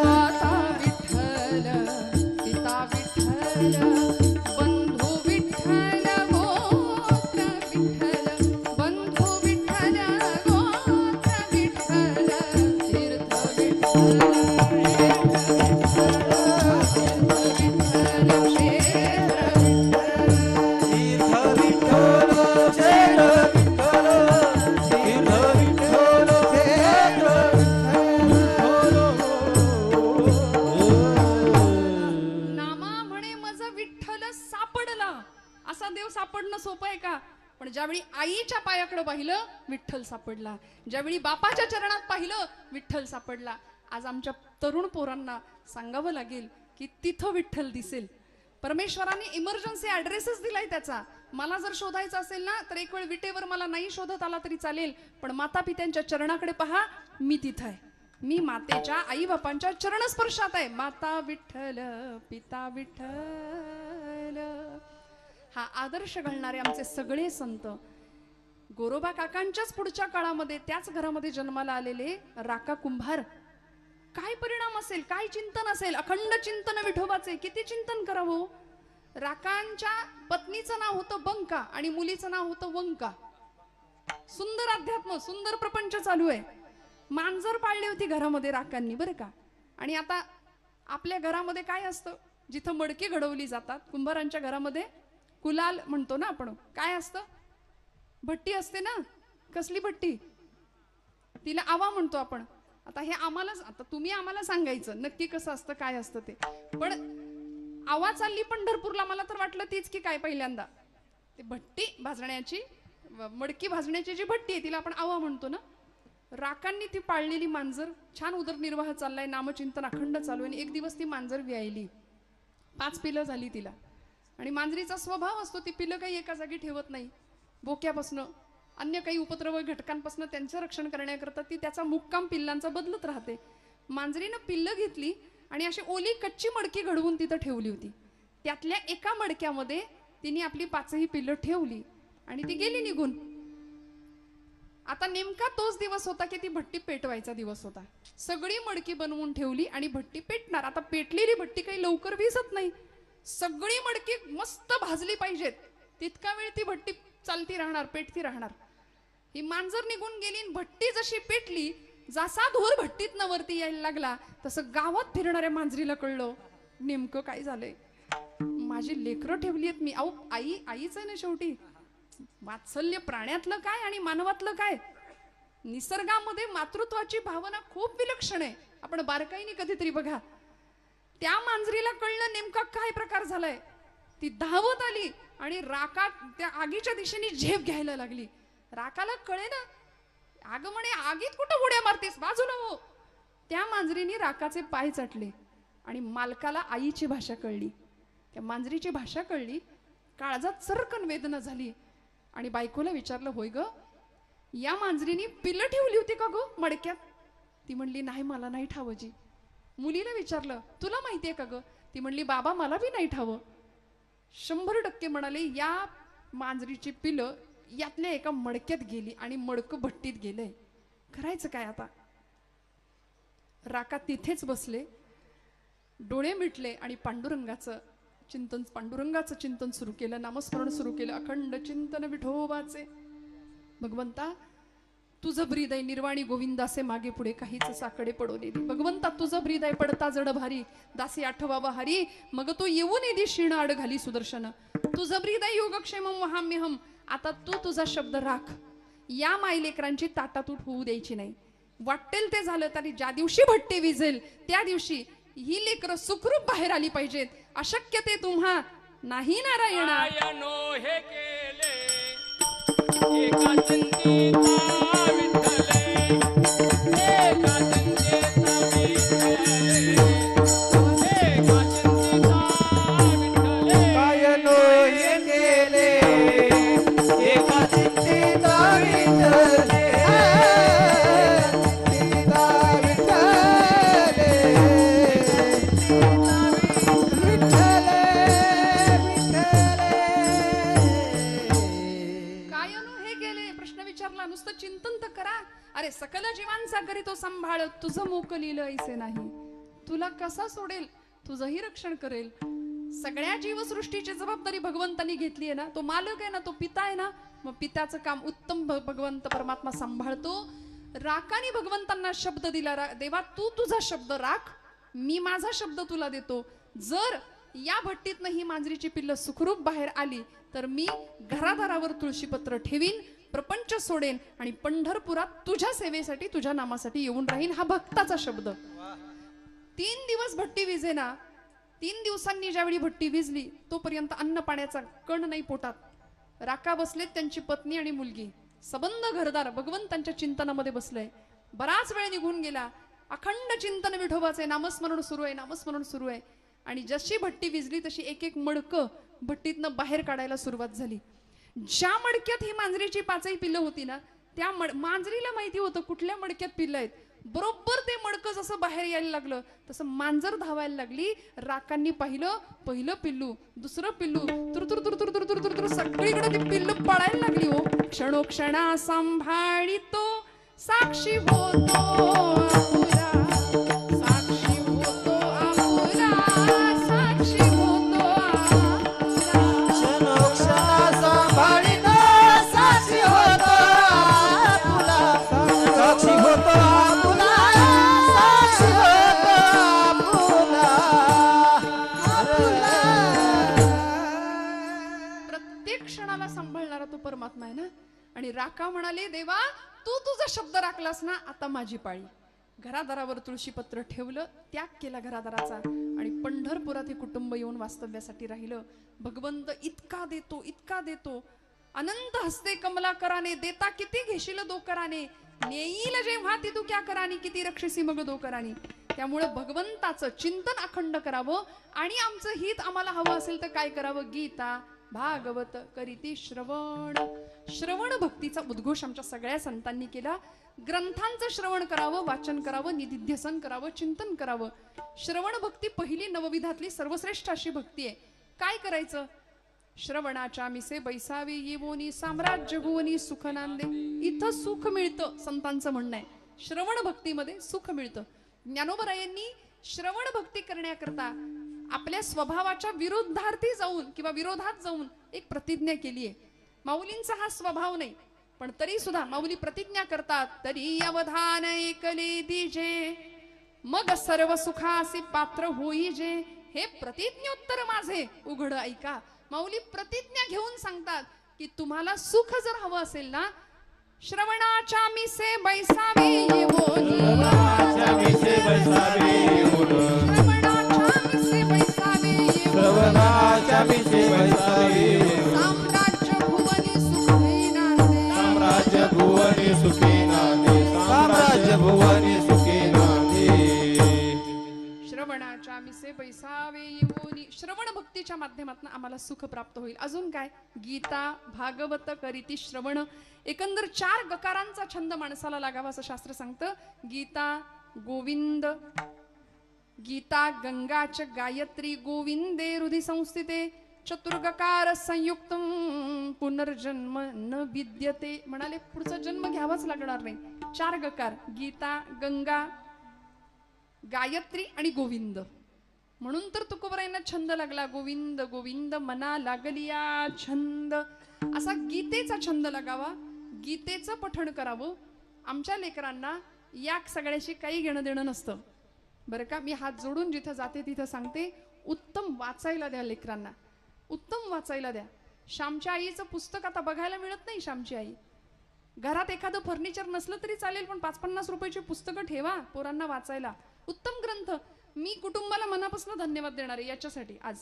Speaker 1: माता विठ्ठल पिता विठ्ठल, बंधू विठ्ठल गोत्र विठ्ठल, बंधू विठ्ठल गोत्र विठ्ठल, तीर्थ विठ्ठल असा देव सापडणं सोपं आहे का. पण ज्यावेळी आईच्या पायाकडे पाहिलं विठ्ठल सापडला, ज्यावेळी बापाच्या चरणात पाहिलं विठ्ठल सापडला. आज आमच्या तरुण पोरांना सांगावं लागेल की तिथं विठ्ठल दिसेल. परमेश्वराने इमर्जन्सी ऍड्रेसच दिलाय त्याचा. मला जर शोधायचं असेल ना तर एक वेळ विटेवर मला नाही शोधत आला तरी चालेल, पण माता पित्यांच्या चरणाकडे पहा, मी तिथं आहे, मी मातेच्या आई बापांच्या चरणस्पर्शात आहे. माता विठ्ठल पिता विठ्ठल हा आदर्श घालणारे आमचे सगळे संत. गोरोबा काकांच्याच पुढच्या काळामध्ये त्याच घरामध्ये जन्माला आलेले राका कुंभार. काय परिणाम असेल, काय चिंतन असेल, अखंड चिंतन विठोबाचे. किती चिंतन करावं. राकांच्या पत्नीचं नाव होतं बंका आणि मुलीचं नाव होतं वंका. सुंदर अध्यात्म, सुंदर प्रपंच चालू आहे. मांजर पाळली होती घरामध्ये राकांनी बरं का. आणि आता आपल्या घरामध्ये काय असतं, जिथं मडकी घडवली जातात कुंभारांच्या घरामध्ये कुलाल म्हणतो ना आपण, काय असतं, भट्टी असते ना. कसली भट्टी, तिला आवा म्हणतो आपण. आता हे आम्हाला, आता तुम्ही आम्हाला सांगायचं नक्की कसं असतं काय असतं ते. पण आवा चालली पंढरपूरला, मला तर वाटलं तीच की काय पहिल्यांदा. ते भट्टी भाजण्याची, मडकी भाजण्याची जी भट्टी आहे तिला आपण आवा म्हणतो ना. राकांनी ती पाळलेली मांजर, छान उदरनिर्वाह चाललाय, नामचिंतन अखंड चालू आहे. एक दिवस ती मांजर व्यायली, 5 पिलं झाली तिला. आणि मांजरीचा स्वभाव असतो, ती पिलं काही एका जागी ठेवत नाही. बोक्यापासनं अन्य काही उपद्रव घटकांपासून त्यांचं रक्षण करण्याकरता ती त्याचा मुक्काम पिल्लांचा बदलत राहते. मांजरीनं पिल्लं घेतली आणि अशी ओली कच्ची मडकी घडवून तिथं ठेवली होती. त्यातल्या एका मडक्यामध्ये तिने आपली 5ही पिल्लं ठेवली आणि ती गेली निघून. आता नेमका तोच दिवस होता की ती भट्टी पेटवायचा दिवस होता. सगळी मडकी बनवून ठेवली आणि भट्टी पेटणार. आता पेटलेली भट्टी काही लवकर विझत नाही, सगळी मडकी मस्त भाजली पाहिजेत, तितका वेळ ती भट्टी चालती राहणार, पेटती राहणार. ही मांजर निघून गेली, भट्टी जशी पेटली, जसा धूर भट्टीतनं वरती यायला लागला तसं गावात फिरणाऱ्या मांजरीला कळलं नेमकं काय झालंय. माझी लेकरं ठेवली आहेत मी. अहो आई आईच आहे ना शेवटी. वात्सल्य प्राण्यातलं काय आणि मानवातलं काय. निसर्गामध्ये मातृत्वाची भावना खूप विलक्षण आहे. आपण बारकाईने कधीतरी बघा. त्या मांजरीला कळलं नेमका काय प्रकार झालाय. ती धावत आली आणि राका त्या आगीच्या दिशेने झेप घ्यायला लागली. राकाला कळे ना, अगं म्हणे आगीत कुठं उड्या मारतेस, बाजूला हो. त्या मांजरीने राकाचे पाय चाटले आणि मालकाला आईची भाषा कळली, त्या मांजरीची भाषा कळली. काळजात चरकन वेदना झाली आणि बायकोला विचारलं, होय ग, या मांजरीने पिल्लं ठेवली होती का ग मडक्यात? ती म्हणली, नाही, मला नाही ठावजी. मुलीला विचारलं, तुला माहितीये का ग? ती म्हणली, बाबा मला बी नाही ठावं. 100% म्हणाले, या मांजरीची पिलं यातल्या एका मडक्यात गेली आणि मडकं भट्टीत गेलंय. करायचं काय आता? राका तिथेच बसले, डोळे मिटले आणि पांडुरंगाचं चिंतन सुरू केलं, नामस्मरण सुरू केलं. अखंड चिंतन विठोबाचे. भगवंता तुझं हृदय निर्वाणी गोविंदासे मागे पुढे काहीच साकडे पडवले दे. भगवंता तुझं हृदय पडता जड भारी, दासी आठवावा हरी, मग तू येऊन येदी क्षीण आड घाली सुदर्शन. तुझं हृदय योगक्षेम वहाम्यहम. आता तू तुझा शब्द राख, या मायलेकरांची ताटातूट होऊ द्यायची नाही. वाटेल ते झालं तरी ज्या दिवशी भट्टी विझेल त्या दिवशी ही लेकरं सुखरूप बाहेर आली पाहिजेत. अशक्य ते तुम्हा नाही नारायणा.
Speaker 3: हे केले एका चिंतेचा विठ्ठले, एका चिंतेचा विठ्ठले, एका चिंतेचा विठ्ठले.
Speaker 2: काय नो हे केले एका चिंतेचा विठ्ठले, चिंता विठ्ठले, विठ्ठले, विठ्ठले.
Speaker 1: काय नो हे गेले? प्रश्न विचारला. नुसतं चिंतन तर करा. अरे सकल जीवांचा करी तो सांभाळ, तुझं मोकलीलं ऐसे नाही. तुला कसा सोडेल? तुझंही रक्षण करेल. सगळ्या जीवसृष्टीची जबाबदारी भगवंतानी घेतली आहे ना. तो मालक आहे ना, तो पिता आहे ना. मग पित्याचं काम उत्तम भगवंत परमात्मा सांभाळतो. राकाने भगवंतांना शब्द दिला, देवा तू तुझा शब्द राख, मी माझा शब्द तुला देतो. जर या भट्टीतनं ही मांजरीची पिल्लं सुखरूप बाहेर आली तर मी घरादारावर तुळशीपत्र ठेवीन, प्रपंच सोडेन आणि पंढरपुरात तुझ्या सेवेसाठी तुझ्या नामासाठी येऊन राहीन. हा भक्ताचा शब्द. 3 दिवस भट्टी विझेना. 3 दिवसांनी ज्यावेळी भट्टी विझली तोपर्यंत अन्न पाण्याचा कण नाही पोटात. राका बसलेत त्यांची पत्नी आणि मुलगी, सबंध घरदार भगवंतांच्या चिंतनामध्ये बसलंय. बराच वेळ निघून गेला. अखंड चिंतन विठोबाचे, नामस्मरण सुरू आहे, नामस्मरण सुरू आहे. आणि जशी भट्टी विझली तशी एक एक मडकं भट्टीतनं बाहेर काढायला सुरुवात झाली. ज्या मडक्यात ही मांजरीची 5ही पिल्लं होती ना, त्या मांजरीला माहिती होतं कुठल्या मडक्यात पिल्लं आहेत. बरोबर ते मडकं जसं बाहेर यायला लागलं तसं मांजर धावायला लागली. राकांनी पाहिलं, पहिलं पिल्लू, दुसरं पिल्लू, तुरतुर तुरतुर तुरतुर तुरतुर सगळीकडे ती पिल्लू पळायला लागली. हो, क्षणोक्षणा सांभाळितो साक्षी होतो आपुला, साक्षी होतो आपुला, साक्षी होतो आपुला.
Speaker 2: क्षणोक्षणा सांभाळितो साक्षी होतो आपुला, साक्षी होतो आपुला, साक्षी होतो आपुला, आपुला.
Speaker 1: प्रत्येक क्षणाला सांभाळणारा तो परमात्मा आहे ना. आणि राका म्हणाले, देवा तू तुझा शब्द राखलास ना, आता माझी पाळी. घरादारावर तुळशीपत्र ठेवलं, त्याग केला घरादाराचा आणि पंढरपुरात हे कुटुंब येऊन वास्तव्यासाठी राहिलं. भगवंत इतका देतो, इतका देतो. अनंत हस्ते कमला कराने, देता किती घेशील दो कराने, नेईल जेव्हा ती तू क्या करानी, किती रक्षसी मग दो करानी. त्यामुळे भगवंताचं चिंतन अखंड करावं. आणि आमचं हित आम्हाला हवं असेल तर काय करावं? गीता भागवत करीती श्रवण. श्रवण भक्तीचा उद्घोष आमच्या सगळ्या संतांनी केला. ग्रंथांचं श्रवण करावं, वाचन करावं, निधिध्यसन करावं, चिंतन करावं. श्रवण भक्ती पहिली नवविधातली सर्वश्रेष्ठ अशी भक्ती आहे. काय करायचं? श्रवणाच्या मिसे बैसावे येवोनी, साम्राज्य भुवनी सुख नांदे. इथं सुख मिळतं, संतांचं म्हणणं आहे. श्रवण भक्तीमध्ये सुख मिळतं. ज्ञानोबरायांनी श्रवण भक्ती करण्याकरता आपल्या स्वभावाच्या विरुद्धार्थी जाऊन किंवा विरोधात जाऊन एक प्रतिज्ञा केली आहे. माऊलींचा हा स्वभाव नाही, पण तरी सुद्धा माऊली प्रतिज्ञा करतात, तरी अवधान ऐकले दिजे, मग सर्व सुखासी पात्र होईजे. हे प्रतिज्ञोत्तर माझे उघड ऐका. माऊली प्रतिज्ञा घेऊन सांगतात की तुम्हाला सुख जर हवं असेल ना, श्रवणाच्या मिसे बैसावे येवोनी, श्रवणाच्या मिसे
Speaker 2: श्रवणाच्या मिसे बैसावे
Speaker 1: साम्राज्य भुवनी सुखी नांदे
Speaker 2: साम्राज्य भुवनी सुखी नांदे साम्राज्य भुवनी सुखी नांदे
Speaker 1: श्रवणाच्या मिसे बैसावे येऊनी श्रवण भक्तीच्या माध्यमातून आम्हाला सुख प्राप्त होईल. अजून काय गीता भागवत करीती श्रवण एकंदर 4 गकारांचा छंद माणसाला लागावा असं शास्त्र सांगतं. गीता गोविंद गीता गंगाच गायत्री गोविंदे हृदि संस्थिते चतुर्गकार संयुक्त पुनर्जन्म न विद्यते. म्हणाले पुढचा जन्म घ्यावाच लागणार नाही. 4 गकार गीता गंगा गायत्री आणि गोविंद म्हणून तर तुकोबरायांना छंद लागला. गोविंद गोविंद मना लागलिया छंद. असा गीतेचा छंद लागावा. गीतेचं पठण करावं. आमच्या लेकरांना या सगळ्याशी काही घेणं देणं नसतं बरं का. मी हात जोडून जिथं जाते तिथं सांगते उत्तम वाचायला द्या लेकरांना. उत्तम वाचायला द्या. श्यामच्या आईचं पुस्तक आता बघायला मिळत नाही. श्यामची आई घरात एखादं फर्निचर नसलं तरी चालेल पण 5-50 रुपयाची पुस्तकं ठेवा पोरांना वाचायला. उत्तम ग्रंथ. मी कुटुंबाला मनापासून धन्यवाद देणार आहे याच्यासाठी आज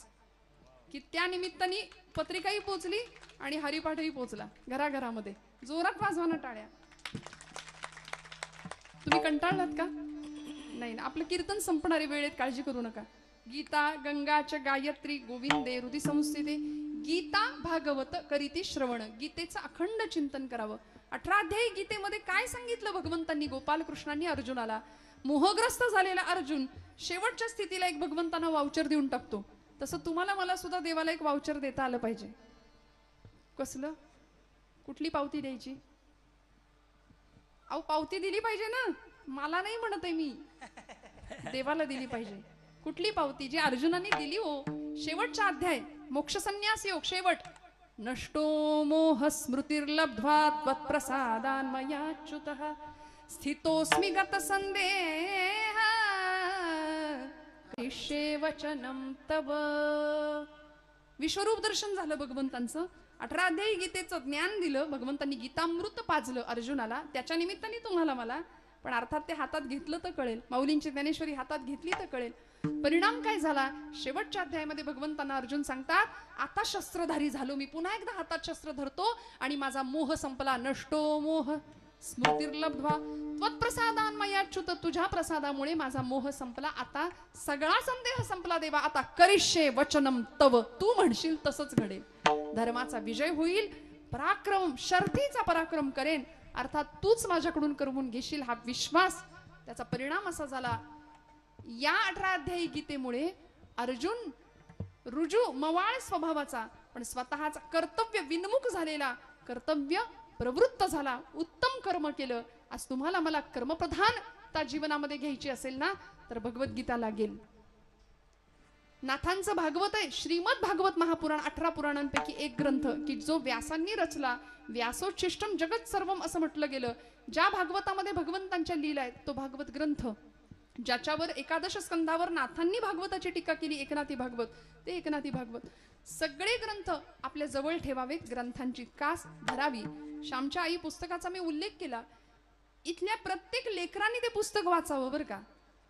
Speaker 1: की त्या निमित्ताने पत्रिकाही पोचली आणि हरिपाठही पोचला घराघरामध्ये. जोरात वाजवाना टाळ्या. तुम्ही कंटाळलात का? नाही ना. आपलं कीर्तन संपणारे वेळेत काळजी करू नका. गीता गंगाच गायत्री गोविंदे हृदि संस्थिते गीता भागवत करीती श्रवण. गीतेचं अखंड चिंतन करावं. 18 अध्यायी गीतेमध्ये काय सांगितलं भगवंतांनी गोपालकृष्णांनी अर्जुनाला. मोहग्रस्त झालेला अर्जुन शेवटच्या स्थितीला एक भगवंतांना वाउचर देऊन टाकतो. तसं तुम्हाला मला सुद्धा देवाला एक वाउचर देता आलं पाहिजे. कसलं? कुठली पावती द्यायची? अहो पावती दिली पाहिजे ना. मला नाही म्हणत आहे मी. देवाला दिली पाहिजे. कुठली पावती? जी अर्जुनाने दिली हो. शेवटचा अध्याय मोक्ष संन्यास योग शेवट. नष्टो मोह स्मृतिर्लब्ध्वा त्वत्प्रसादान्मयाच्युतः स्थितोऽस्मि गतसन्देह करिष्ये वचनं तव. विश्वरूप दर्शन झालं भगवंतांचं. 18 अध्यायी गीतेचं ज्ञान दिलं भगवंतांनी. गीतामृत पाजलं अर्जुनाला. त्याच्या निमित्ताने तुम्हाला मला पण अर्थात ते हातात घेतलं तर कळेल. माऊलींची ज्ञानेश्वरी हातात घेतली तर कळेल. परिणाम काय झाला? शेवटच्या अध्यायामध्ये भगवंतांना अर्जुन सांगतात आता शस्त्रधारी झालो मी. पुन्हा एकदा हातात शस्त्र धरतो आणि माझा मोह संपला. नष्टो मोह स्मृतिर्लब्ध्वा त्वत्प्रसादान्मयाच्युत. तुझ्या प्रसादामुळे माझा मोह संपला. आता सगळा संदेह संपला देवा. आता करिष्ये वचनम तव. तू म्हणशील तसंच घडेल. धर्माचा विजय होईल. पराक्रम शर्थीचा पराक्रम करेन. अर्थात तूच माझ्याकडून करून घेशील हा विश्वास. त्याचा परिणाम असा झाला या 18 अध्यायी गीतेमुळे अर्जुन रुजू मवाळ स्वभावाचा पण स्वतःचा कर्तव्य विन्मुख झालेला, कर्तव्य प्रवृत्त झाला, उत्तम कर्म केलं. आज तुम्हाला मला कर्मप्रधानता जीवनामध्ये घ्यायची असेल ना तर भगवद्गीता लागेल. नाथांचं भागवत आहे. श्रीमद भागवत महापुराण 18 पुराणांपैकी एक ग्रंथ की जो व्यासांनी रचला. व्यासोच्छिष्टम जगत सर्वम असं म्हटलं गेलं. ज्या भागवतामध्ये भगवंतांच्या लीला आहेत तो भागवत ग्रंथ. ज्याच्यावर 11 स्कंधावर नाथांनी भागवताची टीका केली एकनाथी भागवत ते एकनाथी भागवत. सगळे ग्रंथ आपल्या जवळ ठेवावे. ग्रंथांची कास धरावी. श्यामच्या आई पुस्तकाचा मी उल्लेख केला. इथल्या प्रत्येक लेकरांनी ते पुस्तक वाचावं बरं का.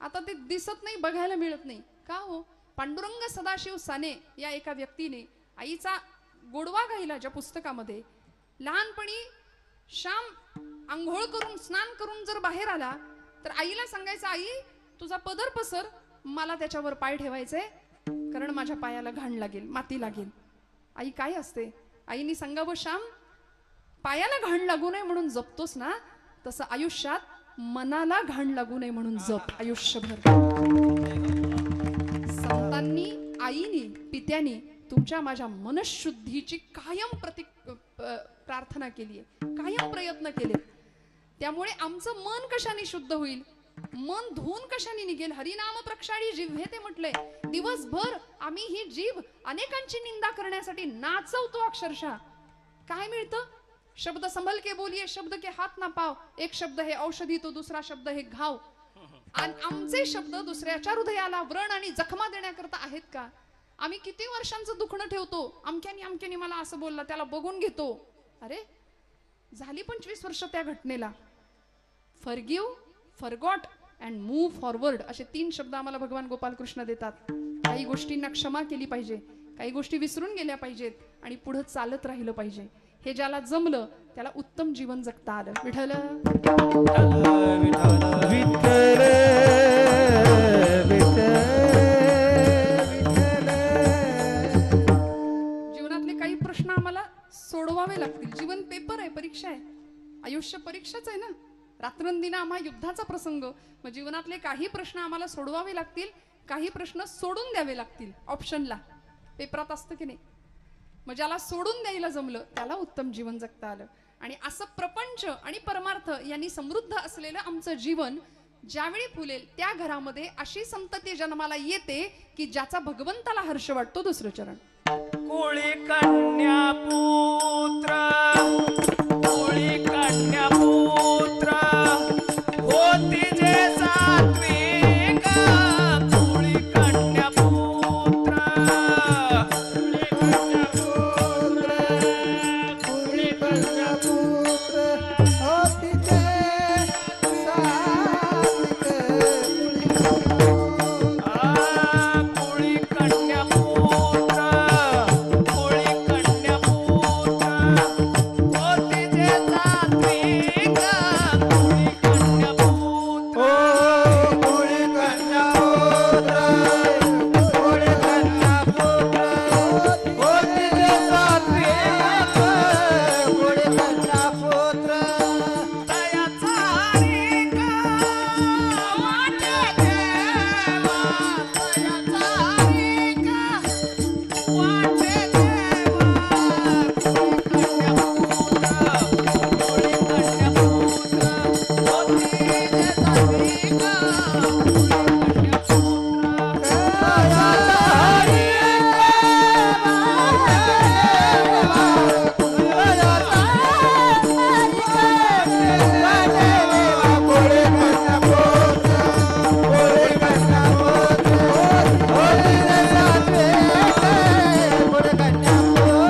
Speaker 1: आता ते दिसत नाही, बघायला मिळत नाही का हो. पांडुरंग सदाशिव साने या एका व्यक्तीने आईचा गोडवा गायला ज्या पुस्तकामध्ये. लहानपणी श्याम आंघोळ करून स्नान करून जर बाहेर आला तर आईला सांगायचं आई तुझा पदर पसर, मला त्याच्यावर पाय ठेवायचे कारण माझ्या पायाला घाण लागेल, माती लागेल. आई काय असते? आईनी सांगावं श्याम पायाला घाण लागू नये म्हणून जपतोस ना तसं आयुष्यात मनाला घाण लागू नये म्हणून जप आयुष्यभर. संतांनी आईनी पित्यानी तुमच्या माझ्या मनशुद्धीची कायम प्रार्थना केली आहे, कायम प्रयत्न केले. त्यामुळे आमचं मन कशाने शुद्ध होईल? मन धुवून कशाने निघेल? हरिनाम प्रक्षाळी जिव्हे ते म्हटलंय. दिवसभर आम्ही ही जीभ अनेकांची निंदा करण्यासाठी नाचवतो अक्षरशः. काय मिळतं? शब्द संभल के बोलिये, शब्द के हात ना पाव. एक शब्द हे औषधी तो दुसरा शब्द हे घाव. आणि आमचे शब्द दुसऱ्याच्या हृदयाला व्रण आणि जखमा देण्याकरता आहेत का? आम्ही किती वर्षांचं दुखणं ठेवतो. अमक्यानी मला असं बोलला त्याला बघून घेतो. अरे झाली 25 वर्ष त्या घटनेला. Forgive, forgot and move forward असे 3 शब्द आम्हाला भगवान गोपालकृष्ण देतात. काही गोष्टींना क्षमा केली पाहिजे, काही गोष्टी विसरून गेल्या पाहिजेत आणि पुढे चालत राहिलं पाहिजे. हे ज्याला जमलं त्याला उत्तम जीवन जगता आलं. विठ्ठल
Speaker 2: विठ्ठल
Speaker 1: जीवनातले काही प्रश्न आम्हाला सोडवावे लागतील. जीवन पेपर आहे, परीक्षा आहे, आयुष्य परीक्षाच आहे ना. रात्रंदिना आम्हा युद्धाचा प्रसंग. मग जीवनातले काही प्रश्न आम्हाला सोडवावे लागतील, काही प्रश्न सोडून द्यावे लागतील. ऑप्शनला पेपरात असतं की नाही. मग ज्याला सोडून द्यायला जमलं त्याला उत्तम जीवन जगता आलं. आणि असं प्रपंच आणि परमार्थ यांनी समृद्ध असलेलं आमचं जीवन ज्यावेळी फुलेल त्या घरामध्ये अशी संतती जन्माला येते की ज्याचा भगवंताला हर्ष वाटतो. दुसरं चरण.
Speaker 3: कोळी कन्या पुत्र, कोळी कन्या पुत्र होती जे सात्विक, कोळी कन्या पुत्र, कोळी कन्या पुत्र, कोळी कन्या पुत्र, कोळी कन्या पुत्र होती जे सात्विक, कोळी कन्या पुत्र,
Speaker 2: कोळी कन्या पुत्र, कोळी कन्या पुत्र, होती जे सात्विक, कोळी कन्या पुत्र.
Speaker 3: दयाचा हरिक वाटे देवा, दयाचा हरिक वाटे देवा, कोळी कन्या पुत्र, कोळी कन्या पुत्र होती जे सात्विक, कोळी कन्या पुत्र.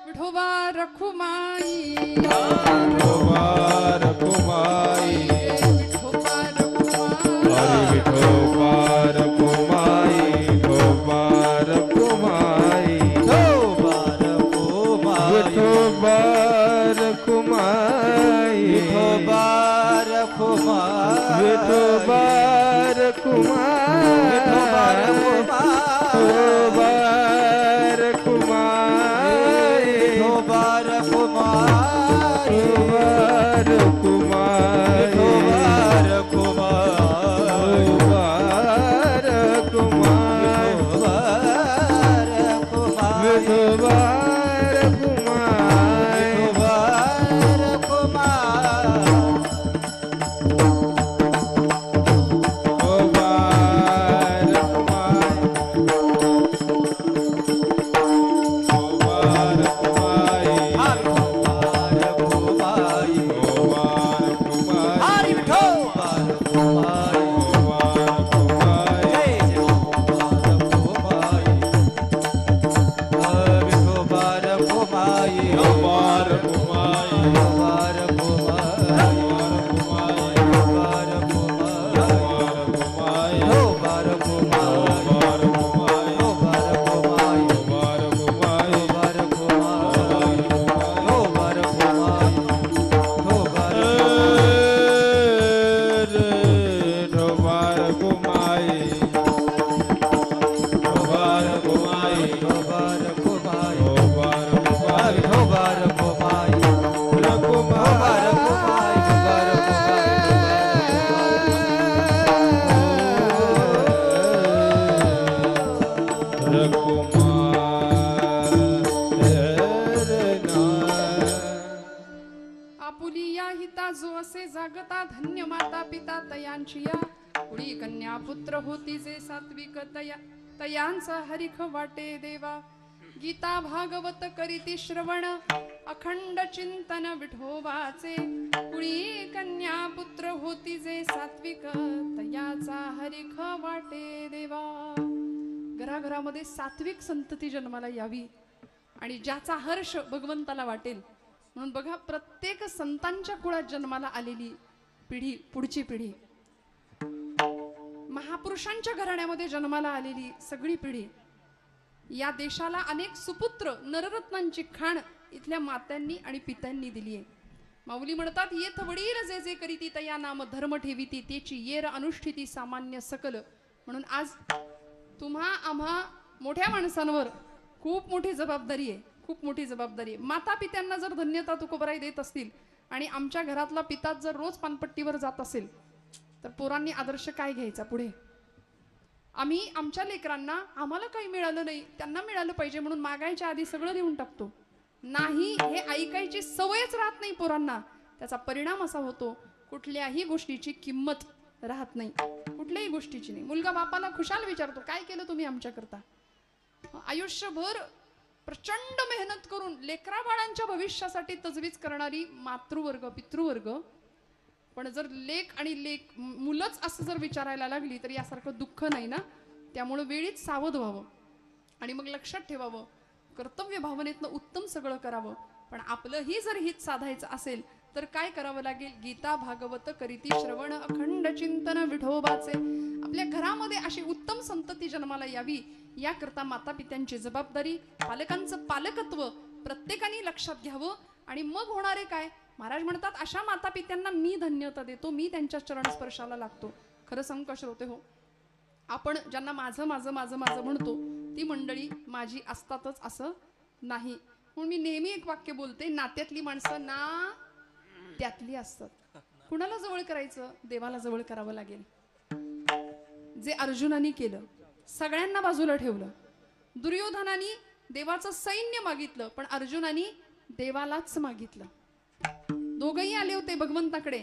Speaker 1: विठोबा रखुमाई,
Speaker 2: कुमार कुमाई,
Speaker 1: विठोबा रखुमाई,
Speaker 2: हरी विठोबार कुमाई, विठोबार कुमाई, विठोबार कुमाई, विठोबार कुमाई, विठोबार कुमाई, विठोबार कुमाई, विठोबार कुमाई, विठोबार कुमाई, विठोबार कुमाई, विठोबार कुमाई, विठोबार कुमाई, विठोबार
Speaker 1: आपुलिया हिता जो असे जागता धन्य माता पिता तयांची या कुडी कन्या पुत्र होती जे सात्विक तयांचा हरिख वाटे देवा. गीता भागवत करीती श्रवण अखंड चिंतन विठोबाचे कुडी कन्या पुत्र होती जे सात्विक तयाचा हरिख वाटे देवा. घराघरामध्ये सात्विक संतती जन्माला यावी आणि ज्याचा हर्ष भगवंताला वाटेल. म्हणून बघा प्रत्येक संतांच्या कुळात जन्माला आलेली पिढी पुढची पिढी महापुरुषांच्या घराण्यामध्ये जन्माला आलेली सगळी पिढी, या देशाला अनेक सुपुत्र नररत्नांची खाण इथल्या मात्यांनी आणि पित्यांनी दिली आहे. माऊली म्हणतात, येथ वडील जे जे करीती तया नाम धर्म ठेवीती, त्याची येर अनुष्ठिती सामान्य सकल. म्हणून आज तुम्हा आम्हा मोठ्या माणसांवर खूप मोठी जबाबदारी आहे, खूप मोठी जबाबदारी आहे. माता पित्यांना जर धन्यता तुकोबराई देत असतील आणि आमच्या घरातला पिता जर रोज पानपट्टीवर जात असेल, तर पोरांनी आदर्श काय घ्यायचा पुढे? आम्ही आमच्या लेकरांना आम्हाला काही मिळालं नाही, त्यांना मिळालं पाहिजे म्हणून मागायच्या आधी सगळं देऊन टाकतो. नाही, हे ऐकायची सवयच राहत नाही पोरांना. त्याचा परिणाम असा होतो, कुठल्याही गोष्टीची किंमत राहत नाही, कुठल्याही गोष्टीची नाही. मुलगा बापाला खुशाल विचारतो, काय केलं तुम्ही आमच्याकरता? आयुष्यभर प्रचंड मेहनत करून लेकरा बाळांच्या भविष्यासाठी तजवीज करणारी मातृवर्ग पितृवर्ग, पण जर लेक आणि मुलंच असं जर विचारायला लागली तर यासारखं दुःख नाही ना. त्यामुळे वेळीच सावध व्हावं आणि मग लक्षात ठेवावं, कर्तव्य भावनेतनं उत्तम सगळं करावं. पण आपलंही जर हित साधायचं असेल तर काय करावं लागेल? गीता भागवत करीती श्रवण अखंड चिंतन विठोबाचे. आपल्या घरामध्ये अशी उत्तम संतती जन्माला यावी याकरता माता पित्यांची जबाबदारी, पालकांचं पालकत्व प्रत्येकाने लक्षात घ्यावं. आणि मग होणारे काय? महाराज म्हणतात, अशा माता पित्यांना मी धन्यता देतो, मी त्यांच्या चरणस्पर्शाला लागतो. खरं सांगू का श्रोते हो, आपण ज्यांना माझं माझं माझं माझं म्हणतो ती मंडळी माझी असतातच असं नाही. म्हणून मी नेहमी एक वाक्य बोलते, नात्यातली माणसं ना त्यातली असतात. कुणाला जवळ करायचं? देवाला जवळ करावं लागेल. जे अर्जुनाने केलं, सगळ्यांना बाजूला ठेवलं. दुर्योधनाने देवाचं सैन्य मागितलं, पण अर्जुनाने देवालाच मागितलं. दोघही आले होते भगवंताकडे.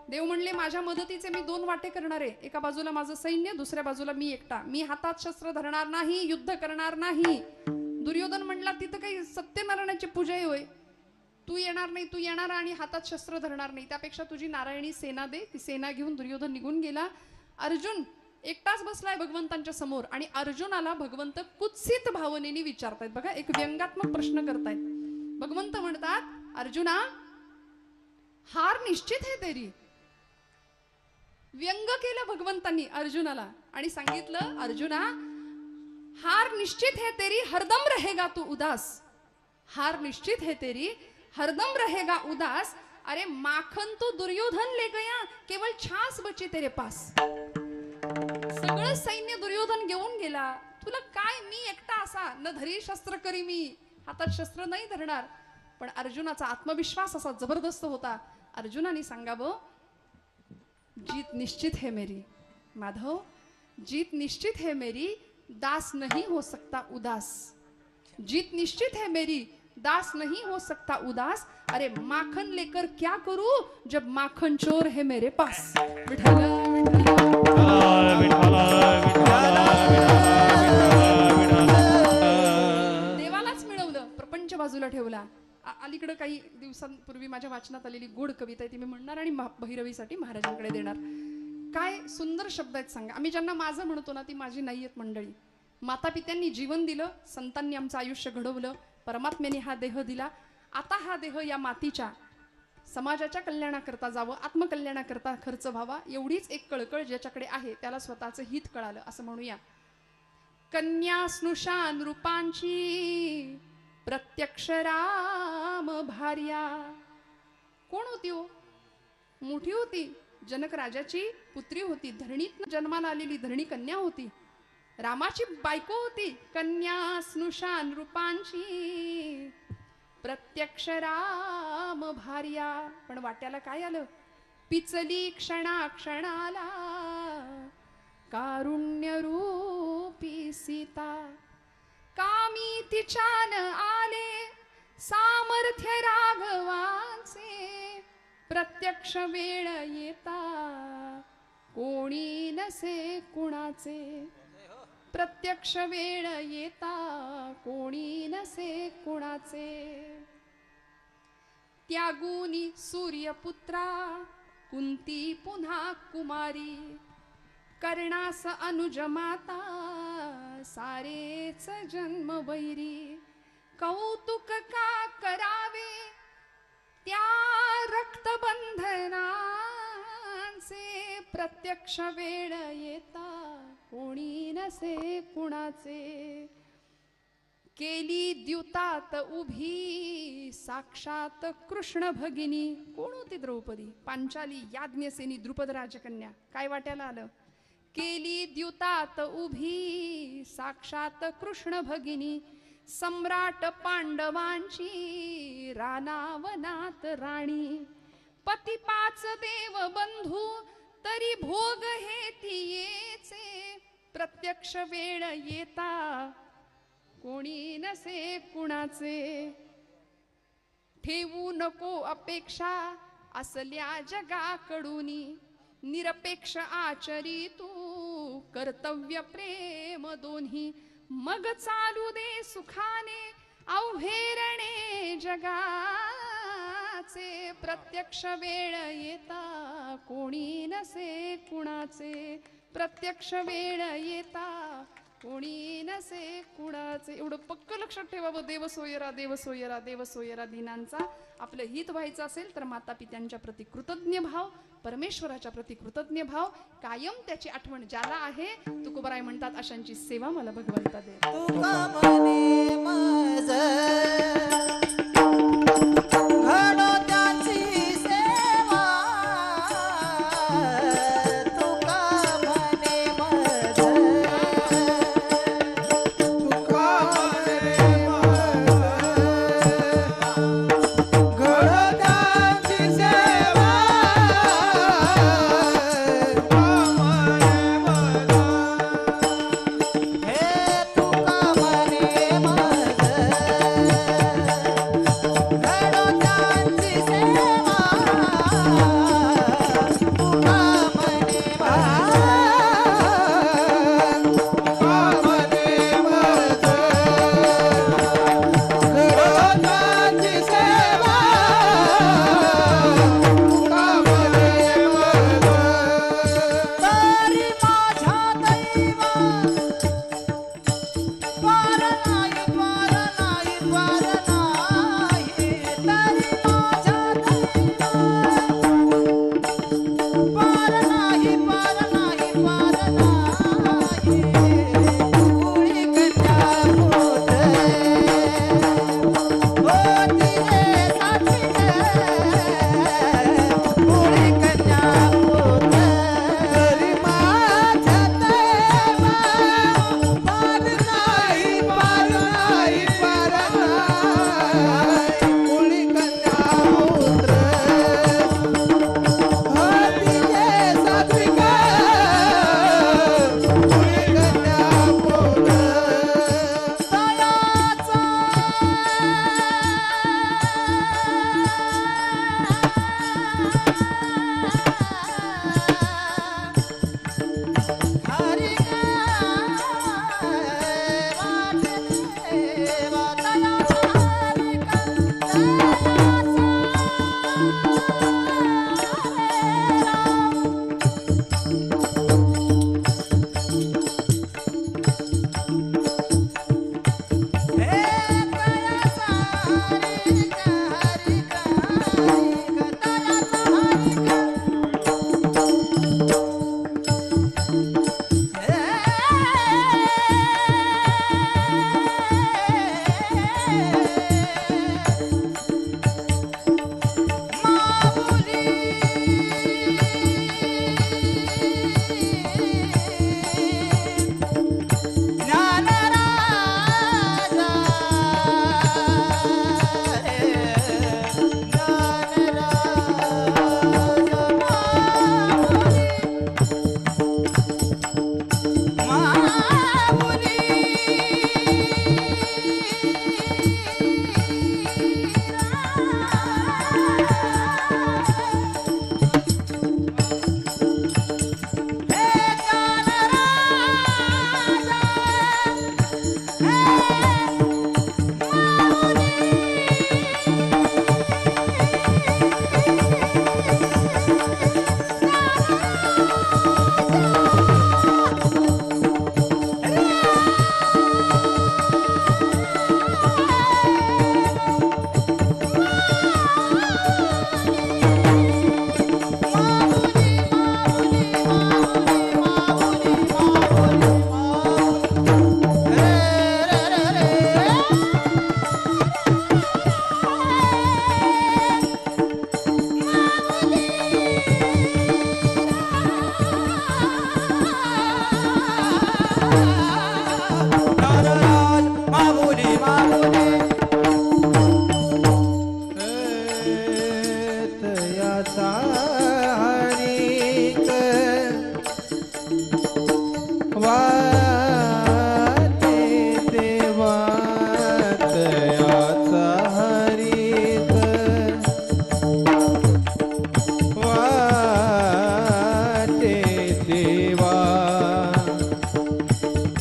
Speaker 1: देव म्हणले, माझ्या मदतीचे मी 2 वाटे करणार आहे, एका बाजूला माझं सैन्य, दुसऱ्या बाजूला मी एकटा. मी हातात शस्त्र धरणार नाही, युद्ध करणार नाही. दुर्योधन म्हणला, तिथं काही सत्यनारायणाची पूजा आहे होय? तू येणार नाही, तू येणार आणि हातात शस्त्र धरणार नाही, त्यापेक्षा तुझी नारायणी सेना दे. ती सेना घेऊन दुर्योधन निघून गेला. अर्जुन एकटाच बसलाय भगवंतांच्या समोर आणि अर्जुनाला भगवंत कुत्सित भावनेने विचारतायत. बघा, एक व्यंगात्मक प्रश्न करतायत. भगवंत म्हणतात, अर्जुना हार निश्चित है तेरी. व्यंग केलं भगवंतांनी अर्जुनाला आणि सांगितलं, अर्जुना हार निश्चित है तेरी, हरदम रहेगा तू उदास. हार निश्चित है तेरी, हरदम रहेगा उदास. अरे माखन तो दुर्योधन ले गया, केवल छास बची तेरे पास. सगळं सैन्य दुर्योधन घेऊन गेला, तुला काय? मी एकटा असा न धरी शस्त्र करी, मी हातात शस्त्र नाही धरणार. पण अर्जुनाचा आत्मविश्वास असा जबरदस्त होता. अर्जुनाने सांगावं, जीत निश्चित है मेरी माधव, जीत निश्चित है मेरी, दास नहीं हो सकता उदास. जीत निश्चित है मेरी, दास नहीं हो सकता उदास. अरे माखन लेकर क्या करूं जब माखन चोर है मेरे पास. विठ्ठल देवालाच मिळवलं, प्रपंच बाजूला ठेवला. अलीकडे काही दिवसांपूर्वी माझ्या वाचनात आलेली गोड कविता आहे, ती मी म्हणणार आणि भैरवीसाठी महाराजांकडे देणार. काय सुंदर शब्द आहेत सांगा. आम्ही ज्यांना माझं म्हणतो ना, ती माझी नाही आहेत मंडळी. माता पित्यांनी जीवन दिलं, संतांनी आमचं आयुष्य घडवलं, परमात्म्याने हा देह दिला. आता हा देह या मातीच्या समाजाच्या कल्याणाकरता जावं, आत्मकल्याणाकरता खर्च व्हावा, एवढीच एक कळकळ ज्याच्याकडे आहे त्याला स्वतःचं हित कळालं असं म्हणूया. कन्या स्नुषान रूपांची प्रत्यक्ष राम भार्या. कोण होती हो? मोठी होती, जनक राजाची पुत्री होती, धरणीत जन्माला आलेली धरणी कन्या होती, रामाची बायको होती. कन्या स्नुषान रूपांची प्रत्यक्ष राम भार्या. पण वाट्याला काय आलं? पिचली क्षणा क्षणाला कारुण्य रूपी सीता. कामी तिच्यान आले सामर्थ्य राघवांचे, प्रत्यक्ष वेळ येता कोणी नसे कुणाचे. प्रत्यक्ष वेळ येता कोणी नसे कुणाचे. त्यागुनी सूर्यपुत्रा कुंती पुन्हा कुमारी, कर्णास अनुज माता सारेच जन्म वैरी. कौतुक का करावे त्या रक्तबंधनांचे, कुणाचे प्रत्यक्ष वेळ येता कोणी नसे कुणाचे केली द्युतात उभी साक्षात कृष्ण भगिनी. कोण होती द्रौपदी? पांचाली, याज्ञसेनी, द्रुपद राजकन्या. काय वाट्याला आलं? केली द्युतात उभी साक्षात कृष्ण भगिनी सम्राट पांडवांची रानावनात राणी. पती 5 देव बंधू तरी भोग हे तियेचे प्रत्यक्ष वेळ येता कोणी नसे कुणाचे. ठेवू नको अपेक्षा असल्या जगाकडूनी निरपेक्ष आचरी तू कर्तव्य प्रेम दोन्ही. मग चालू दे सुखाने अवघेरणे जगाचे प्रत्यक्ष वेळ येता कोणी नसे कुणाचे. प्रत्यक्ष वेळ येता कोणी नसे कुणाचे. एवढं पक्क लक्षात ठेवावं. देव सोयरा देव सोयरा देव सोयरा दिनांचा. आपलं हित व्हायचं असेल तर माता पित्यांच्या प्रति कृतज्ञ भाव, परमेश्वराच्या प्रति कृतज्ञ भाव, कायम त्याची आठवण ज्याला आहे तुकोबाराय म्हणतात अशांची सेवा मला भगवंता दे.
Speaker 3: तुका म्हणे माझ घडो त्याची सेवा. तुका म्हणे माझ
Speaker 2: तुका म्हणे घडोत्याची सेवा.
Speaker 3: हे तुका म्हणे माझ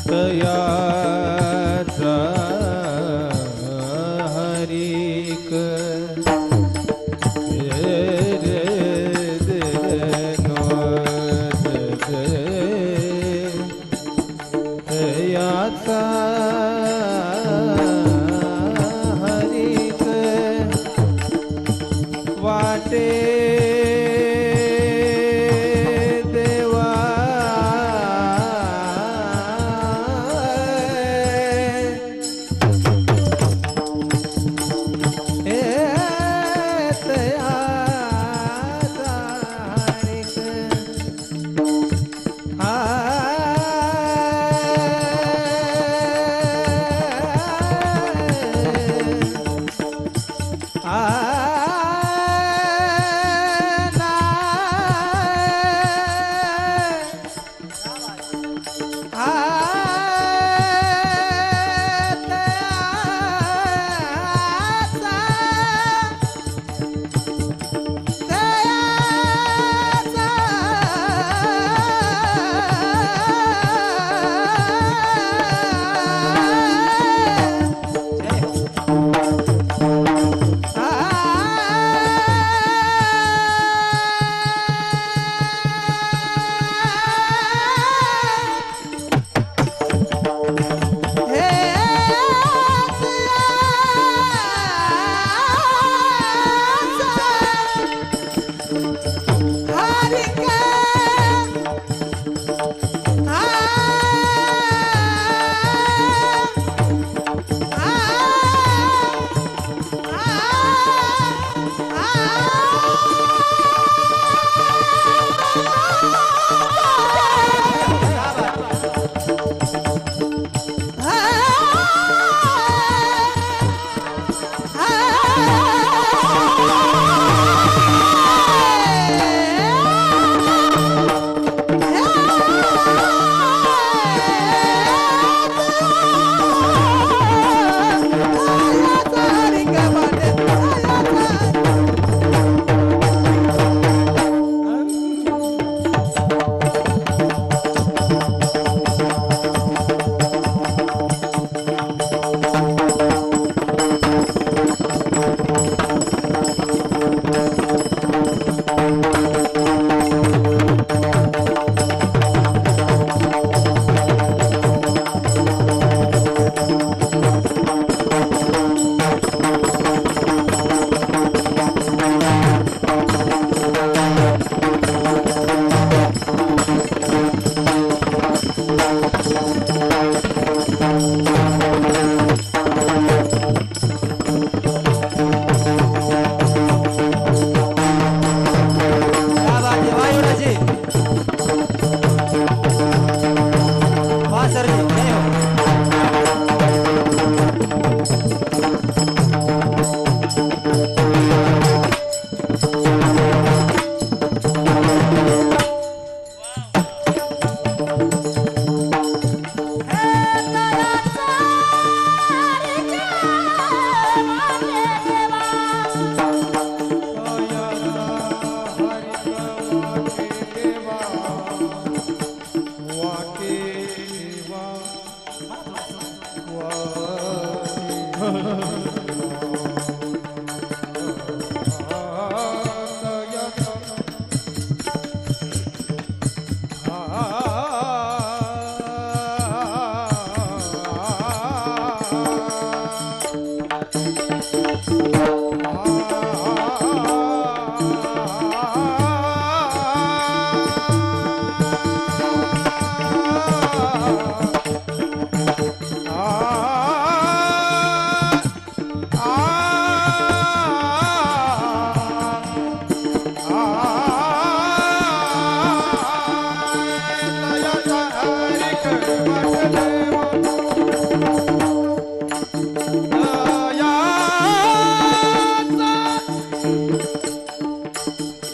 Speaker 2: तयाचा हरिक तयाचा हरिक वाटे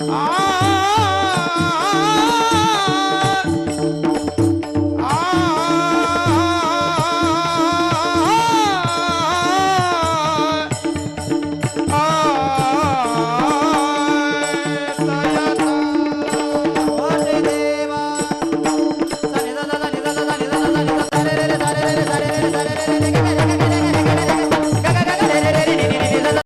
Speaker 4: Ah!